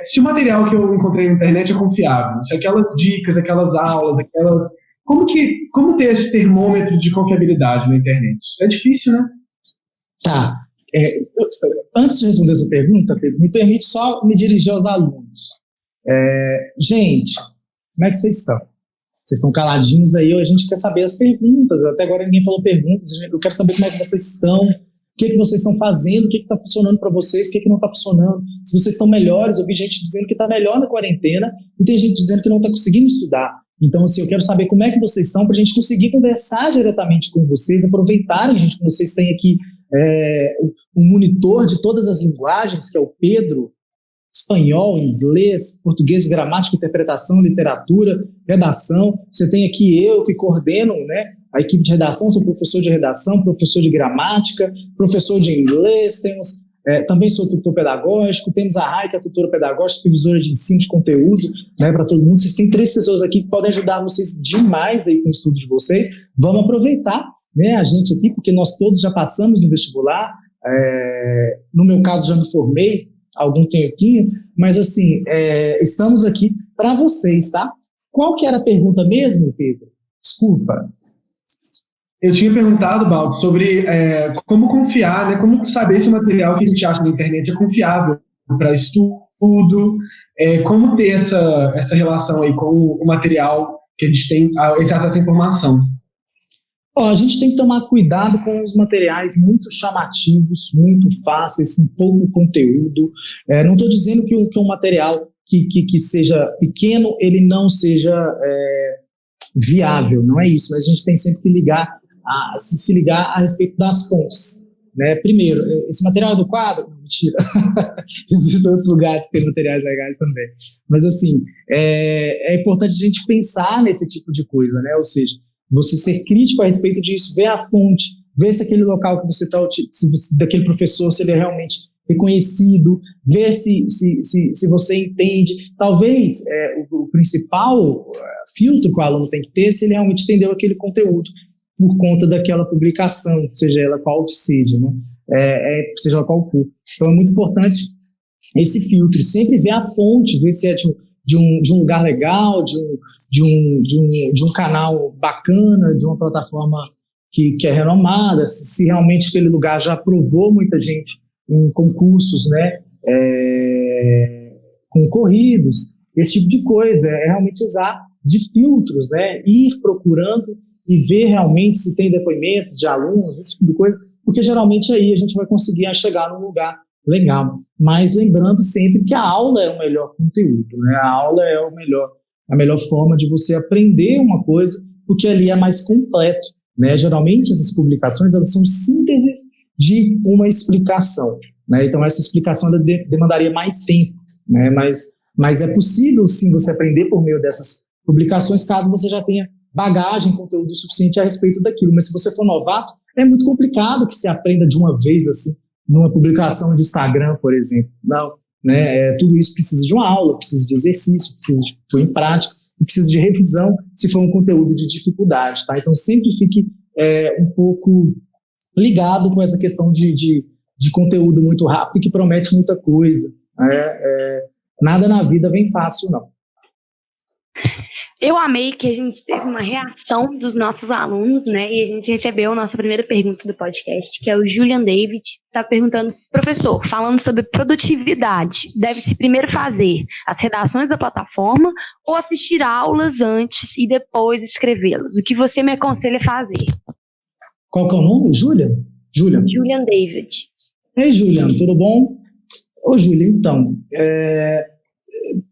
se o material que eu encontrei na internet é confiável? Se aquelas dicas, aquelas aulas, como ter esse termômetro de confiabilidade na internet? Isso é difícil, né? Tá. Antes de responder essa pergunta, Pedro, me permite só me dirigir aos alunos. Gente, como é que vocês estão? Vocês estão caladinhos aí, a gente quer saber as perguntas. Até agora ninguém falou perguntas, eu quero saber como é que vocês estão, o que vocês estão fazendo, o que está funcionando para vocês, o que não está funcionando. Se vocês estão melhores, eu vi gente dizendo que está melhor na quarentena e tem gente dizendo que não está conseguindo estudar. Então, assim, eu quero saber como é que vocês estão para a gente conseguir conversar diretamente com vocês, aproveitarem, gente, que vocês têm aqui um monitor de todas as linguagens, que é o Pedro, espanhol, inglês, português, gramática, interpretação, literatura, redação. Você tem aqui eu que coordeno, né, a equipe de redação, sou professor de redação, professor de gramática, professor de inglês, também sou tutor pedagógico, temos a Rai, que é tutora pedagógica, supervisora de ensino de conteúdo, né, para todo mundo. Vocês têm 3 pessoas aqui que podem ajudar vocês demais aí com o estudo de vocês. Vamos aproveitar, né, a gente aqui, porque nós todos já passamos no vestibular. No meu caso, já me formei há algum tempinho, mas assim, estamos aqui para vocês, tá? Qual que era a pergunta mesmo, Pedro? Desculpa. Eu tinha perguntado, Baldo, sobre como confiar, né, como saber se o material que a gente acha na internet é confiável para estudo, como ter essa relação aí com o material que a gente tem, esse acesso à informação. A gente tem que tomar cuidado com os materiais muito chamativos, muito fáceis, com pouco conteúdo. Não estou dizendo que um material que seja pequeno, ele não seja viável, não é isso, mas a gente tem sempre que se ligar a respeito das fontes, né? Primeiro, esse material é do quadro? Não, mentira. Existem outros lugares que tem materiais legais também. Mas, assim, é importante a gente pensar nesse tipo de coisa, né? Ou seja, você ser crítico a respeito disso, ver a fonte, ver se aquele local que você está utilizando, daquele professor, se ele é realmente reconhecido, ver se você entende. Talvez o principal filtro que o aluno tem que ter, se ele realmente entendeu aquele conteúdo por conta daquela publicação, seja ela qual seja, né? Seja ela qual for. Então é muito importante esse filtro, sempre ver a fonte, ver se é de um lugar legal, de um canal bacana, de uma plataforma que é renomada, se realmente aquele lugar já aprovou muita gente em concursos, né, concorridos, esse tipo de coisa. Realmente usar de filtros, né, ir procurando e ver realmente se tem depoimento de alunos, esse tipo de coisa, porque geralmente aí a gente vai conseguir chegar num lugar legal. Mas lembrando sempre que a aula é o melhor conteúdo, né? A aula é a melhor forma de você aprender uma coisa, porque ali é mais completo, né? Geralmente essas publicações, elas são sínteses de uma explicação, né? Então, essa explicação demandaria mais tempo, né? Mas é possível, sim, você aprender por meio dessas publicações, caso você já tenha bagagem, conteúdo suficiente a respeito daquilo. Mas se você for novato, é muito complicado que se aprenda de uma vez, assim, numa publicação de Instagram, por exemplo. Não, né? Tudo isso precisa de uma aula, precisa de exercício, precisa de pôr em prática, precisa de revisão, se for um conteúdo de dificuldade, tá? Então, sempre fique um pouco ligado com essa questão de conteúdo muito rápido que promete muita coisa. Nada na vida vem fácil, não. Eu amei que a gente teve uma reação dos nossos alunos, né? E a gente recebeu a nossa primeira pergunta do podcast, que é o Julian David, está perguntando, professor, falando sobre produtividade, deve-se primeiro fazer as redações da plataforma ou assistir aulas antes e depois escrevê-las? O que você me aconselha a fazer? Qual que é o nome? Julian? Julian David. Ei, Julian, tudo bom? Ô, Julian, então,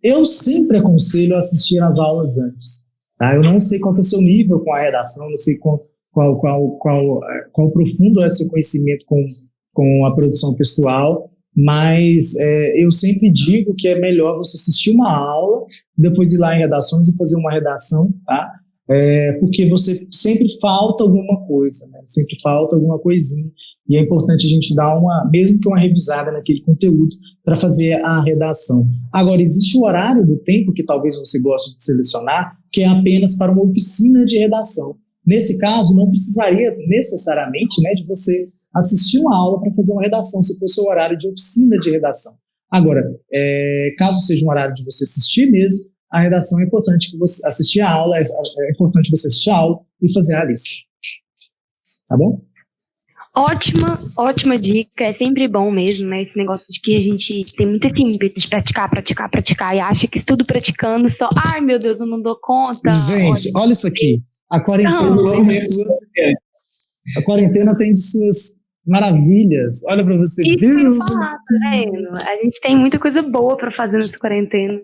eu sempre aconselho a assistir às aulas antes. Tá? Eu não sei qual que é o seu nível com a redação, não sei qual profundo é o seu conhecimento com a produção textual, mas eu sempre digo que é melhor você assistir uma aula, depois ir lá em redações e fazer uma redação, tá? Porque você sempre falta alguma coisa, né? Sempre falta alguma coisinha. E é importante a gente dar mesmo que uma revisada naquele conteúdo para fazer a redação. Agora, existe o horário do tempo que talvez você goste de selecionar, que é apenas para uma oficina de redação. Nesse caso, não precisaria necessariamente, né, de você assistir uma aula para fazer uma redação, se fosse o horário de oficina de redação. Agora, caso seja um horário de você assistir mesmo, a redação é importante que você assistir a aula, é importante você assistir a aula e fazer a lista. Tá bom? Ótima dica, é sempre bom mesmo, né, esse negócio de que a gente tem muito esse ímpeto de praticar, e acha que estudo praticando só, ai meu Deus, eu não dou conta. Gente, olha isso aqui, a quarentena tem de suas maravilhas, olha pra você. Isso que eu ia falar, tá vendo? A gente tem muita coisa boa pra fazer nessa quarentena.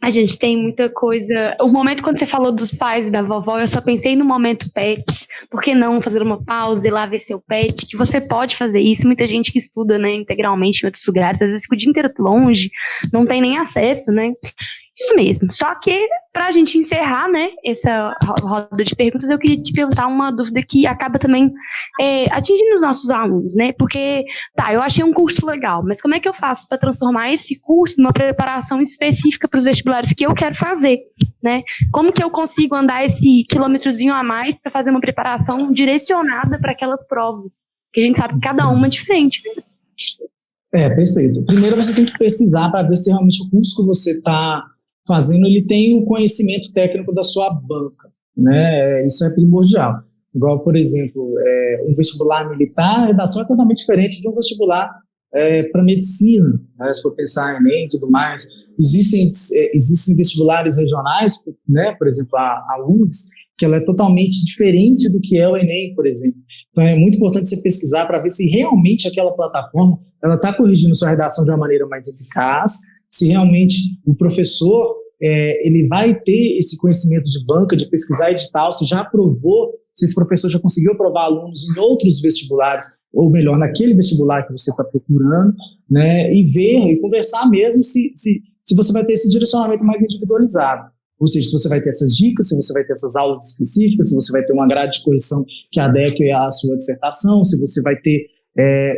A gente tem muita coisa... O momento quando você falou dos pais e da vovó, eu só pensei no momento pets. Por que não fazer uma pausa e lá ver seu pet? Que você pode fazer isso. Muita gente que estuda, né, integralmente em outros lugares, às vezes fica o dia inteiro longe, não tem nem acesso, né? Isso mesmo. Só que, pra gente encerrar, né, essa roda de perguntas, eu queria te perguntar uma dúvida que acaba também atingindo os nossos alunos, né? Porque, eu achei um curso legal, mas como é que eu faço para transformar esse curso numa preparação específica para os vestibulares que eu quero fazer, né? Como que eu consigo andar esse quilômetrozinho a mais para fazer uma preparação direcionada para aquelas provas? Porque a gente sabe que cada uma é diferente, né? Perfeito. Primeiro você tem que pesquisar para ver se realmente o curso que você está fazendo, ele tem o conhecimento técnico da sua banca, né? Isso é primordial. Igual, por exemplo, um vestibular militar, a redação é totalmente diferente de um vestibular para medicina, né? Se for pensar em Enem e tudo mais. Existem vestibulares regionais, né? Por exemplo, a URGS, que ela é totalmente diferente do que é o Enem, por exemplo. Então, é muito importante você pesquisar para ver se realmente aquela plataforma ela está corrigindo sua redação de uma maneira mais eficaz, se realmente o professor ele vai ter esse conhecimento de banca, de pesquisar edital, se já aprovou, se esse professor já conseguiu aprovar alunos em outros vestibulares, ou melhor, naquele vestibular que você está procurando, né, e ver e conversar mesmo se você vai ter esse direcionamento mais individualizado. Ou seja, se você vai ter essas dicas, se você vai ter essas aulas específicas, se você vai ter uma grade de correção que adeque à sua dissertação, se você vai ter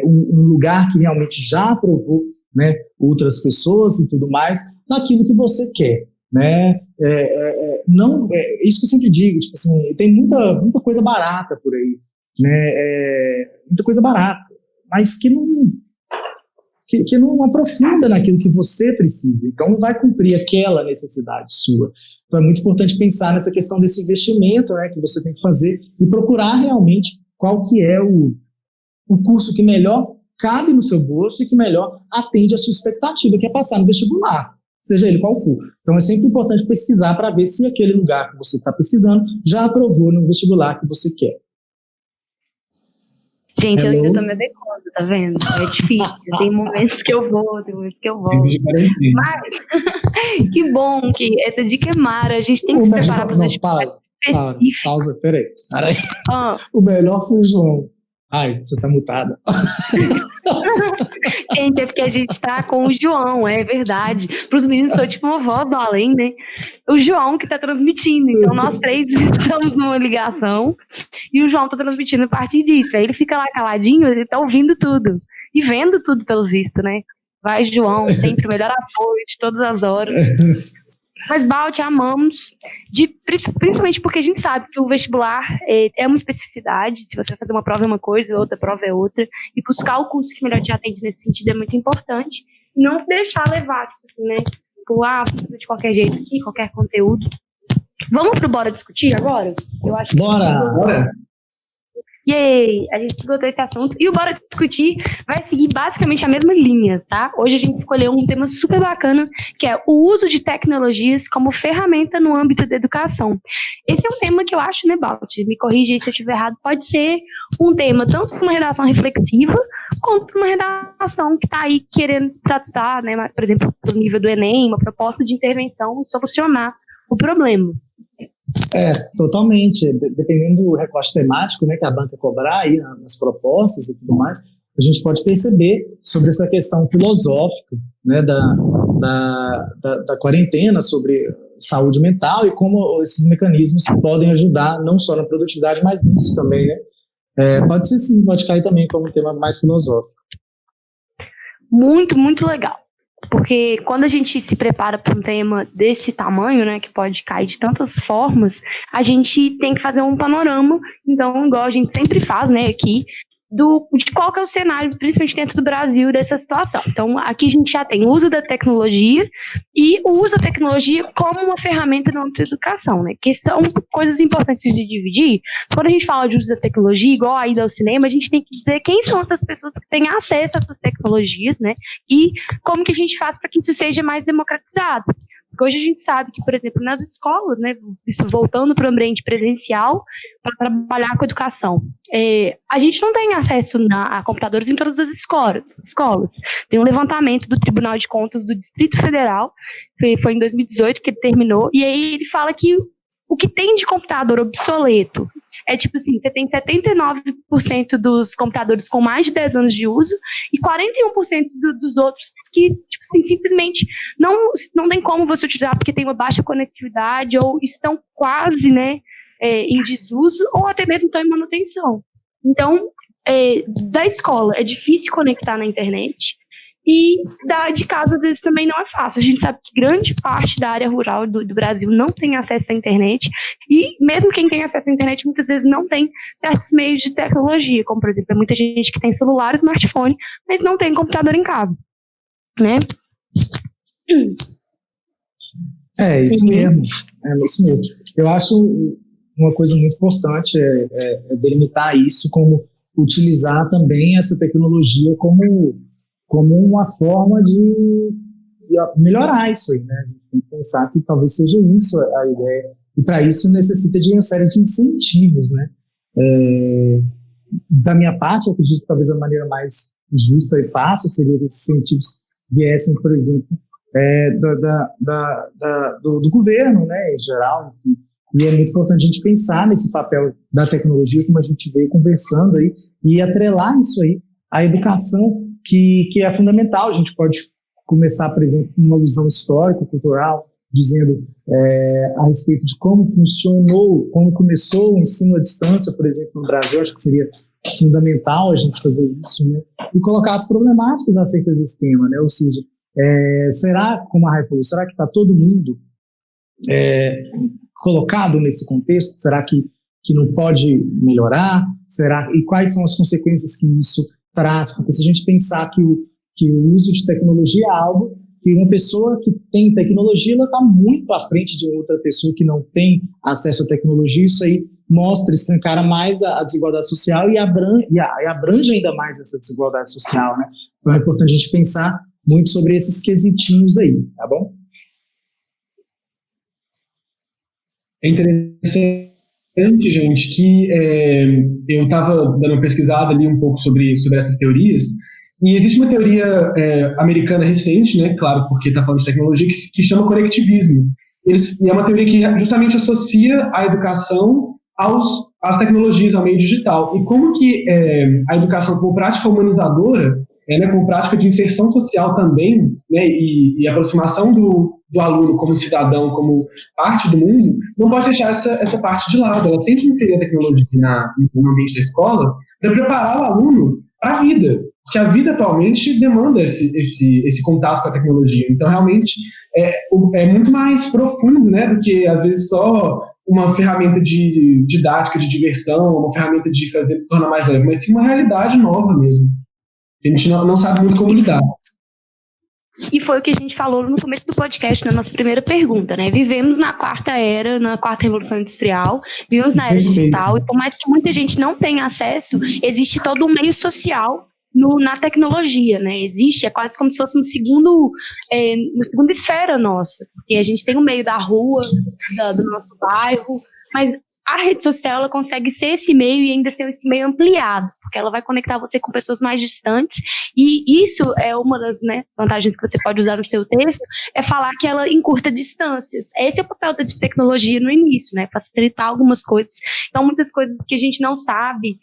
um lugar que realmente já aprovou, né, outras pessoas e tudo mais, naquilo que você quer, né? Isso que eu sempre digo, tipo assim, tem muita coisa barata por aí, né? Muita coisa barata, mas que não aprofunda naquilo que você precisa, então não vai cumprir aquela necessidade sua. Então é muito importante pensar nessa questão desse investimento, né, que você tem que fazer e procurar realmente qual que é o curso que melhor cabe no seu bolso e que melhor atende a sua expectativa, que é passar no vestibular, seja ele qual for. Então é sempre importante pesquisar para ver se aquele lugar que você está pesquisando já aprovou no vestibular que você quer. Gente, eu ainda tô me adequando, tá vendo? É difícil, tem momentos que eu vou, tem momentos que eu vou. Mas, que bom que essa dica é mara, a gente tem que se preparar para os vestibulares. Pausa, peraí. O melhor foi o João. Ai, você tá mutada. Gente, é porque a gente tá com o João, é verdade. Para os meninos, sou tipo uma voz do além, né? O João que tá transmitindo. Então, nós três estamos numa ligação e o João tá transmitindo a partir disso. Aí ele fica lá caladinho, ele tá ouvindo tudo e vendo tudo, pelo visto, né? Vai, João, sempre o melhor apoio de todas as horas. Mas, Balt, amamos, principalmente porque a gente sabe que o vestibular é uma especificidade. Se você vai fazer uma prova é uma coisa, outra prova é outra. E buscar o curso que melhor te atende nesse sentido é muito importante. E não se deixar levar, tipo assim, né? Tipo, de qualquer jeito aqui, qualquer conteúdo. Vamos pro Bora Discutir agora? Eu acho que Bora! Yay! A gente esgotou esse assunto. E o Bora Discutir vai seguir basicamente a mesma linha, tá? Hoje a gente escolheu um tema super bacana, que é o uso de tecnologias como ferramenta no âmbito da educação. Esse é um tema que eu acho, né, Balt? Me corrija aí se eu estiver errado. Pode ser um tema tanto para uma redação reflexiva, quanto para uma redação que está aí querendo tratar, né, por exemplo, no nível do Enem, uma proposta de intervenção e solucionar o problema. Totalmente. Dependendo do recorte temático, né, que a banca cobrar aí nas propostas e tudo mais, a gente pode perceber sobre essa questão filosófica, né, da quarentena, sobre saúde mental e como esses mecanismos podem ajudar não só na produtividade, mas nisso também, né? Pode ser sim, pode cair também como um tema mais filosófico. Muito, muito legal. Porque quando a gente se prepara para um tema desse tamanho, né, que pode cair de tantas formas, a gente tem que fazer um panorama, então, igual a gente sempre faz, né, aqui, de qual que é o cenário, principalmente dentro do Brasil, dessa situação. Então, aqui a gente já tem o uso da tecnologia e o uso da tecnologia como uma ferramenta no âmbito da educação, né? Que são coisas importantes de dividir. Quando a gente fala de uso da tecnologia, igual a ida ao cinema, a gente tem que dizer quem são essas pessoas que têm acesso a essas tecnologias, né? E como que a gente faz para que isso seja mais democratizado. Porque hoje a gente sabe que, por exemplo, nas escolas, né, voltando para o ambiente presencial, para trabalhar com educação, a gente não tem acesso a computadores em todas as escolas. Tem um levantamento do Tribunal de Contas do Distrito Federal, foi em 2018 que ele terminou, e aí ele fala que o que tem de computador obsoleto é tipo assim, você tem 79% dos computadores com mais de 10 anos de uso e 41% dos outros que, tipo assim, simplesmente não tem como você utilizar porque tem uma baixa conectividade ou estão quase, né, em desuso ou até mesmo estão em manutenção. Então, da escola é difícil conectar na internet e de casa, às vezes, também não é fácil. A gente sabe que grande parte da área rural do Brasil não tem acesso à internet, e mesmo quem tem acesso à internet, muitas vezes não tem certos meios de tecnologia, como, por exemplo, muita gente que tem celular, smartphone, mas não tem computador em casa, né? Isso mesmo. Isso mesmo. Eu acho uma coisa muito importante delimitar isso, como utilizar também essa tecnologia como uma forma de melhorar isso aí, né? A gente tem que pensar que talvez seja isso a ideia. E para isso necessita de uma série de incentivos, né? Da minha parte, eu acredito que talvez a maneira mais justa e fácil seria que esses incentivos viessem, por exemplo, do governo, né, em geral, enfim. E é muito importante a gente pensar nesse papel da tecnologia, como a gente veio conversando aí, e atrelar isso aí à educação, que é fundamental. A gente pode começar, por exemplo, com uma alusão histórico-cultural, dizendo a respeito de como funcionou, como começou o ensino à distância, por exemplo, no Brasil. Acho que seria fundamental a gente fazer isso, né? E colocar as problemáticas acerca desse tema, né? Ou seja, será, como a Rai falou, será que está todo mundo colocado nesse contexto? Será que não pode melhorar? E quais são as consequências que isso traz? Porque se a gente pensar que o uso de tecnologia é algo que uma pessoa que tem tecnologia, ela está muito à frente de outra pessoa que não tem acesso à tecnologia. Isso aí escancara mais a desigualdade social e abrange ainda mais essa desigualdade social, né? Então é importante a gente pensar muito sobre esses quesitinhos aí, tá bom? É interessante, gente, que eu estava dando uma pesquisada ali um pouco sobre essas teorias, e existe uma teoria americana recente, né, claro, porque está falando de tecnologia, que chama conectivismo. E é uma teoria que justamente associa a educação às tecnologias, ao meio digital. E como que a educação como prática humanizadora, como prática de inserção social também, né, e aproximação do aluno como cidadão, como parte do mundo, não pode deixar essa parte de lado. Ela tem que inserir a tecnologia no ambiente da escola para preparar o aluno para a vida, porque a vida atualmente demanda esse contato com a tecnologia. Então, realmente, é muito mais profundo, né, do que, às vezes, só uma ferramenta de didática, de diversão, uma ferramenta de tornar mais leve, mas sim uma realidade nova mesmo. A gente não sabe muito como lidar. E foi o que a gente falou no começo do podcast, na nossa primeira pergunta, né? Vivemos na quarta era, na quarta revolução industrial, vivemos na era digital, e por mais que muita gente não tenha acesso, existe todo um meio social na tecnologia, né? Existe, é quase como se fosse uma segunda esfera nossa, porque a gente tem o meio da rua, do nosso bairro, mas a rede social, ela consegue ser esse meio e ainda ser esse meio ampliado, porque ela vai conectar você com pessoas mais distantes, e isso é uma das, né, vantagens que você pode usar no seu texto, é falar que ela encurta distâncias. Esse é o papel da tecnologia no início, né, facilitar algumas coisas. Então, muitas coisas que a gente não sabe,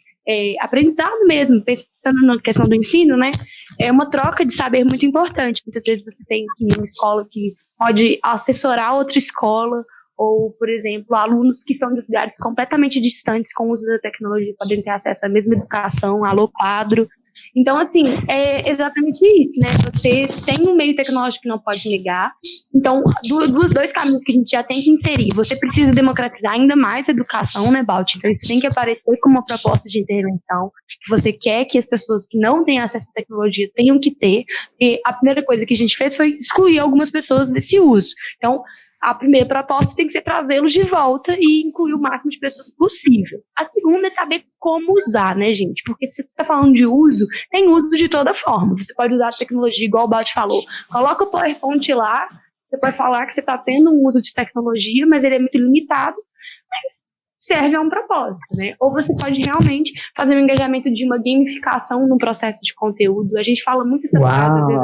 aprendizado mesmo, pensando na questão do ensino, né, é uma troca de saber muito importante. Muitas vezes você tem uma escola que pode assessorar outra escola, ou, por exemplo, alunos que são de lugares completamente distantes com o uso da tecnologia podem ter acesso à mesma educação, alô quadro. Então, assim, é exatamente isso, né? Você tem um meio tecnológico que não pode negar. Então, dos dois caminhos que a gente já tem que inserir, você precisa democratizar ainda mais a educação, né, Balt? Então, isso tem que aparecer como uma proposta de intervenção, que você quer que as pessoas que não têm acesso à tecnologia tenham que ter. E a primeira coisa que a gente fez foi excluir algumas pessoas desse uso. Então, a primeira proposta tem que ser trazê-los de volta e incluir o máximo de pessoas possível. A segunda é saber como usar, né, gente? Porque se você está falando de uso, tem uso de toda forma. Você pode usar a tecnologia, igual o Balt falou. Coloca o PowerPoint lá, você pode falar que você está tendo um uso de tecnologia, mas ele é muito limitado, mas serve a um propósito, né? Ou você pode realmente fazer um engajamento de uma gamificação no processo de conteúdo. A gente fala muito essa frase, às vezes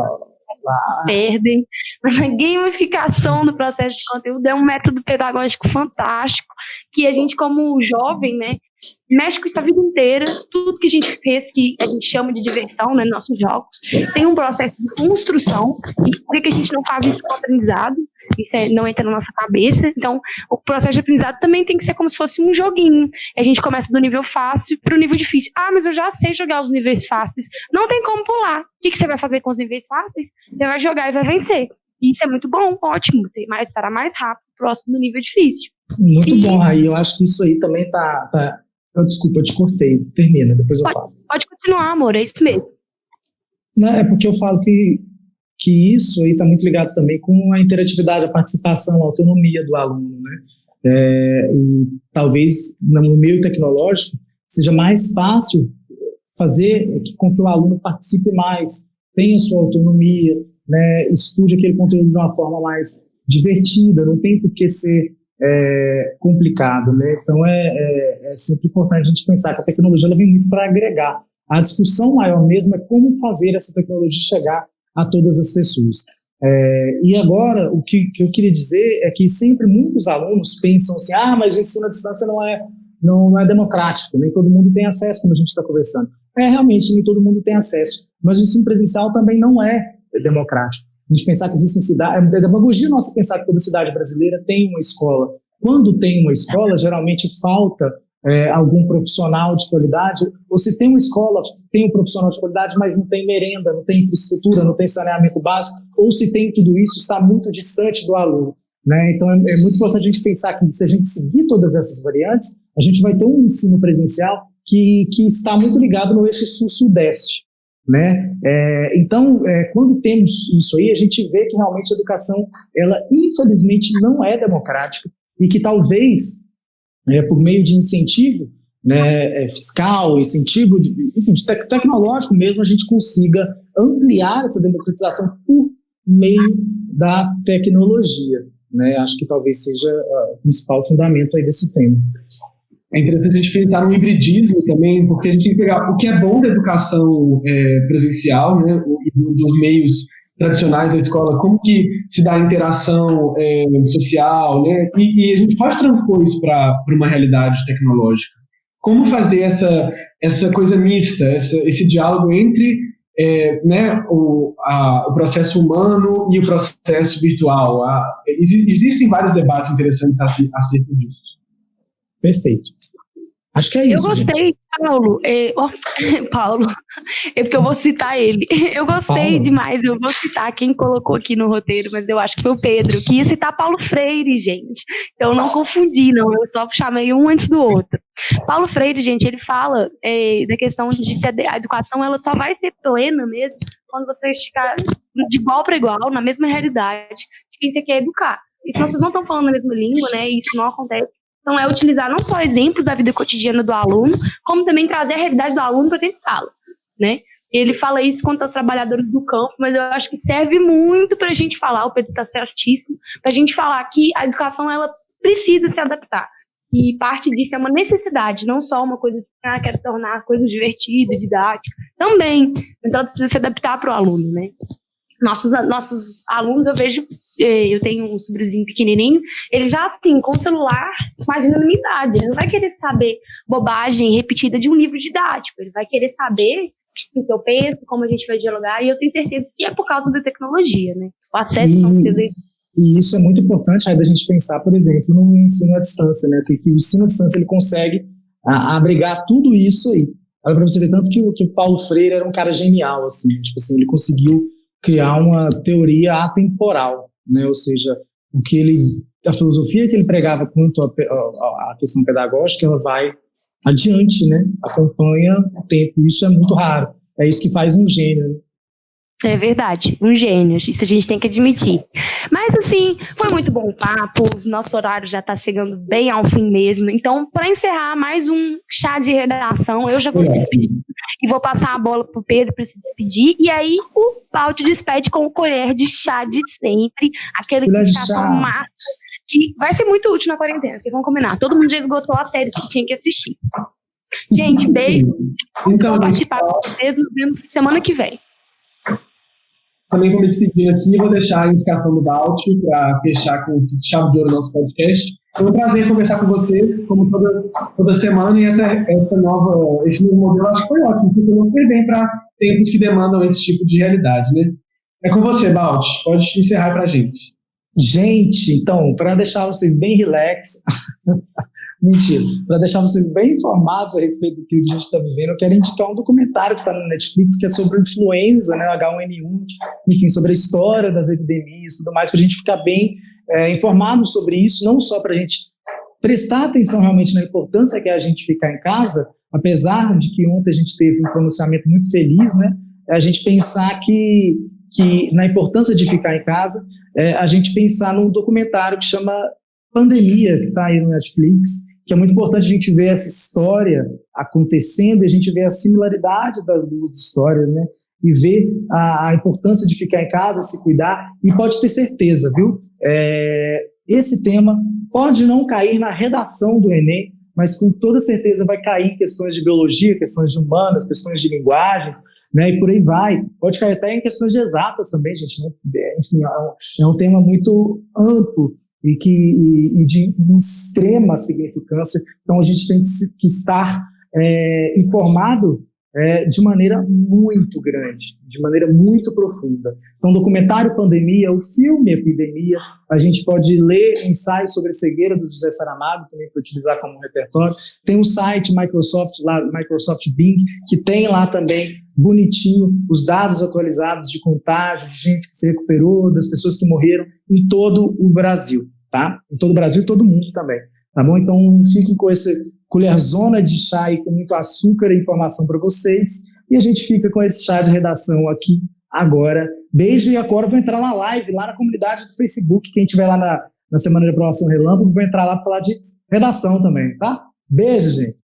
perdem, mas a gamificação do processo de conteúdo é um método pedagógico fantástico, que a gente, como jovem, né, mexe com isso a vida inteira. Tudo que a gente fez, que a gente chama de diversão, né, nossos jogos, tem um processo de construção. E por que a gente não faz isso com o aprendizado? Isso não entra na nossa cabeça. Então, o processo de aprendizado também tem que ser como se fosse um joguinho. A gente começa do nível fácil para o nível difícil. Ah, mas eu já sei jogar os níveis fáceis. Não tem como pular. O que você vai fazer com os níveis fáceis? Você vai jogar e vai vencer. E isso é muito bom, ótimo. Você estará mais rápido, próximo do nível difícil. Muito bom, Raí. Eu acho que isso aí também tá... Desculpa, eu te cortei. Termina, depois eu falo. Pode continuar, amor, é isso mesmo. Não, é porque eu falo que isso aí está muito ligado também com a interatividade, a participação, a autonomia do aluno, né? E talvez no meio tecnológico seja mais fácil fazer com que o aluno participe mais, tenha sua autonomia, né? Estude aquele conteúdo de uma forma mais divertida, não tem por que ser complicado, né? Então é sempre importante a gente pensar que a tecnologia ela vem muito para agregar. A discussão maior mesmo é como fazer essa tecnologia chegar a todas as pessoas. E agora, o que eu queria dizer é que sempre muitos alunos pensam assim, mas o ensino à distância não é democrático, nem todo mundo tem acesso, como a gente está conversando. Realmente, nem todo mundo tem acesso, mas o ensino presencial também não é democrático. A gente pensar que existem cidades, é demagogia nossa pensar que toda cidade brasileira tem uma escola. Quando tem uma escola, geralmente falta algum profissional de qualidade, ou se tem uma escola, tem um profissional de qualidade, mas não tem merenda, não tem infraestrutura, não tem saneamento básico, ou se tem tudo isso, está muito distante do aluno, né? Então é muito importante a gente pensar que se a gente seguir todas essas variantes, a gente vai ter um ensino presencial que está muito ligado no eixo sul-sudeste, né? Então, quando temos isso aí, a gente vê que realmente a educação, ela infelizmente não é democrática e que talvez, por meio de incentivo, né, fiscal, incentivo tecnológico mesmo, a gente consiga ampliar essa democratização por meio da tecnologia, né? Acho que talvez seja o principal fundamento aí desse tema. É interessante a gente pensar no hibridismo também, porque a gente tem que pegar o que é bom da educação presencial, né, dos meios tradicionais da escola, como que se dá a interação social, né? E a gente pode transpor isso para uma realidade tecnológica. Como fazer essa coisa mista, esse diálogo entre né, o processo humano e o processo virtual? Existem vários debates interessantes acerca disso. Perfeito. Acho que é isso. Eu gostei, gente. Paulo, é porque eu vou citar ele. Eu gostei demais, eu vou citar quem colocou aqui no roteiro, mas eu acho que foi o Pedro, que ia citar Paulo Freire, gente. Então eu não confundi, não, eu só chamei um antes do outro. Paulo Freire, gente, ele fala da questão de se a educação ela só vai ser plena mesmo quando você estiver de igual para igual, na mesma realidade de quem você quer educar. E senão vocês não estão falando a mesma língua, né? E isso não acontece. Então, é utilizar não só exemplos da vida cotidiana do aluno, como também trazer a realidade do aluno para dentro de sala, né? Ele fala isso quanto aos trabalhadores do campo, mas eu acho que serve muito para a gente falar, o Pedro está certíssimo, para a gente falar que a educação ela precisa se adaptar. E parte disso é uma necessidade, não só uma coisa que quer se tornar coisas divertidas, didáticas. Também, então ela precisa se adaptar para o aluno, né? Nossos alunos, eu tenho um sobrinho pequenininho, ele já, assim, com o celular, imagina a minha idade, ele não vai querer saber bobagem repetida de um livro didático, ele vai querer saber o que eu penso, como a gente vai dialogar, e eu tenho certeza que é por causa da tecnologia, né? O acesso não precisa... E isso é muito importante aí da gente pensar, por exemplo, no ensino à distância, né? Que o ensino à distância ele consegue abrigar tudo isso aí. Olha para você ver, tanto que o Paulo Freire era um cara genial, assim, tipo assim, ele conseguiu criar uma teoria atemporal, né? Ou seja, a filosofia que ele pregava quanto à questão pedagógica, ela vai adiante, né? Acompanha o tempo. Isso é muito raro. É isso que faz um gênio, né? É verdade, um gênio, isso a gente tem que admitir. Mas assim, foi muito bom o papo, nosso horário já está chegando bem ao fim mesmo. Então, para encerrar mais um chá de redação, eu já vou me despedir e vou passar a bola para o Pedro para se despedir. E aí o Paulo te despede com o colher de chá de sempre, aquele que está massa, que vai ser muito útil na quarentena, vocês vão combinar. Todo mundo já esgotou a série que tinha que assistir. Gente, beijo. Então, vou participar com vocês, nos vemos semana que vem. Também vou me despedindo aqui e vou deixar a indicação do Balt para fechar com chave de ouro no nosso podcast. Foi um prazer conversar com vocês, como toda semana, e esse novo modelo acho que foi ótimo, funcionou super bem para tempos que demandam esse tipo de realidade, né? É com você, Balt, pode encerrar para a gente. Gente, então, para deixar vocês bem relax, mentira, para deixar vocês bem informados a respeito do que a gente está vivendo, eu quero indicar um documentário que está na Netflix, que é sobre influenza, né, H1N1, enfim, sobre a história das epidemias e tudo mais, para a gente ficar bem informado sobre isso, não só para a gente prestar atenção realmente na importância que é a gente ficar em casa, apesar de que ontem a gente teve um pronunciamento muito feliz, né, a gente pensar que na importância de ficar em casa, a gente pensar num documentário que chama Pandemia, que está aí no Netflix, que é muito importante a gente ver essa história acontecendo e a gente ver a similaridade das duas histórias, né? E ver a importância de ficar em casa, se cuidar, e pode ter certeza, viu? Esse tema pode não cair na redação do Enem, mas com toda certeza vai cair em questões de biologia, questões de humanas, questões de linguagens, né, e por aí vai. Pode cair até em questões de exatas também, gente. Enfim, é um tema muito amplo e de extrema significância. Então, a gente tem que estar informado de maneira muito grande, de maneira muito profunda. Então, o documentário Pandemia, o filme Epidemia, a gente pode ler ensaios sobre a cegueira do José Saramago, também para utilizar como repertório. Tem um site Microsoft Bing, que tem lá também, bonitinho, os dados atualizados de contágio, de gente que se recuperou, das pessoas que morreram em todo o Brasil, tá? Em todo o Brasil e todo mundo também, tá bom? Então, fiquem com essa colherzona de chá e com muito açúcar e informação para vocês. E a gente fica com esse chá de redação aqui agora. Beijo, e agora eu vou entrar na live, lá na comunidade do Facebook. Quem estiver lá na Semana de Aprovação Relâmpago, vou entrar lá para falar de redação também, tá? Beijo, gente.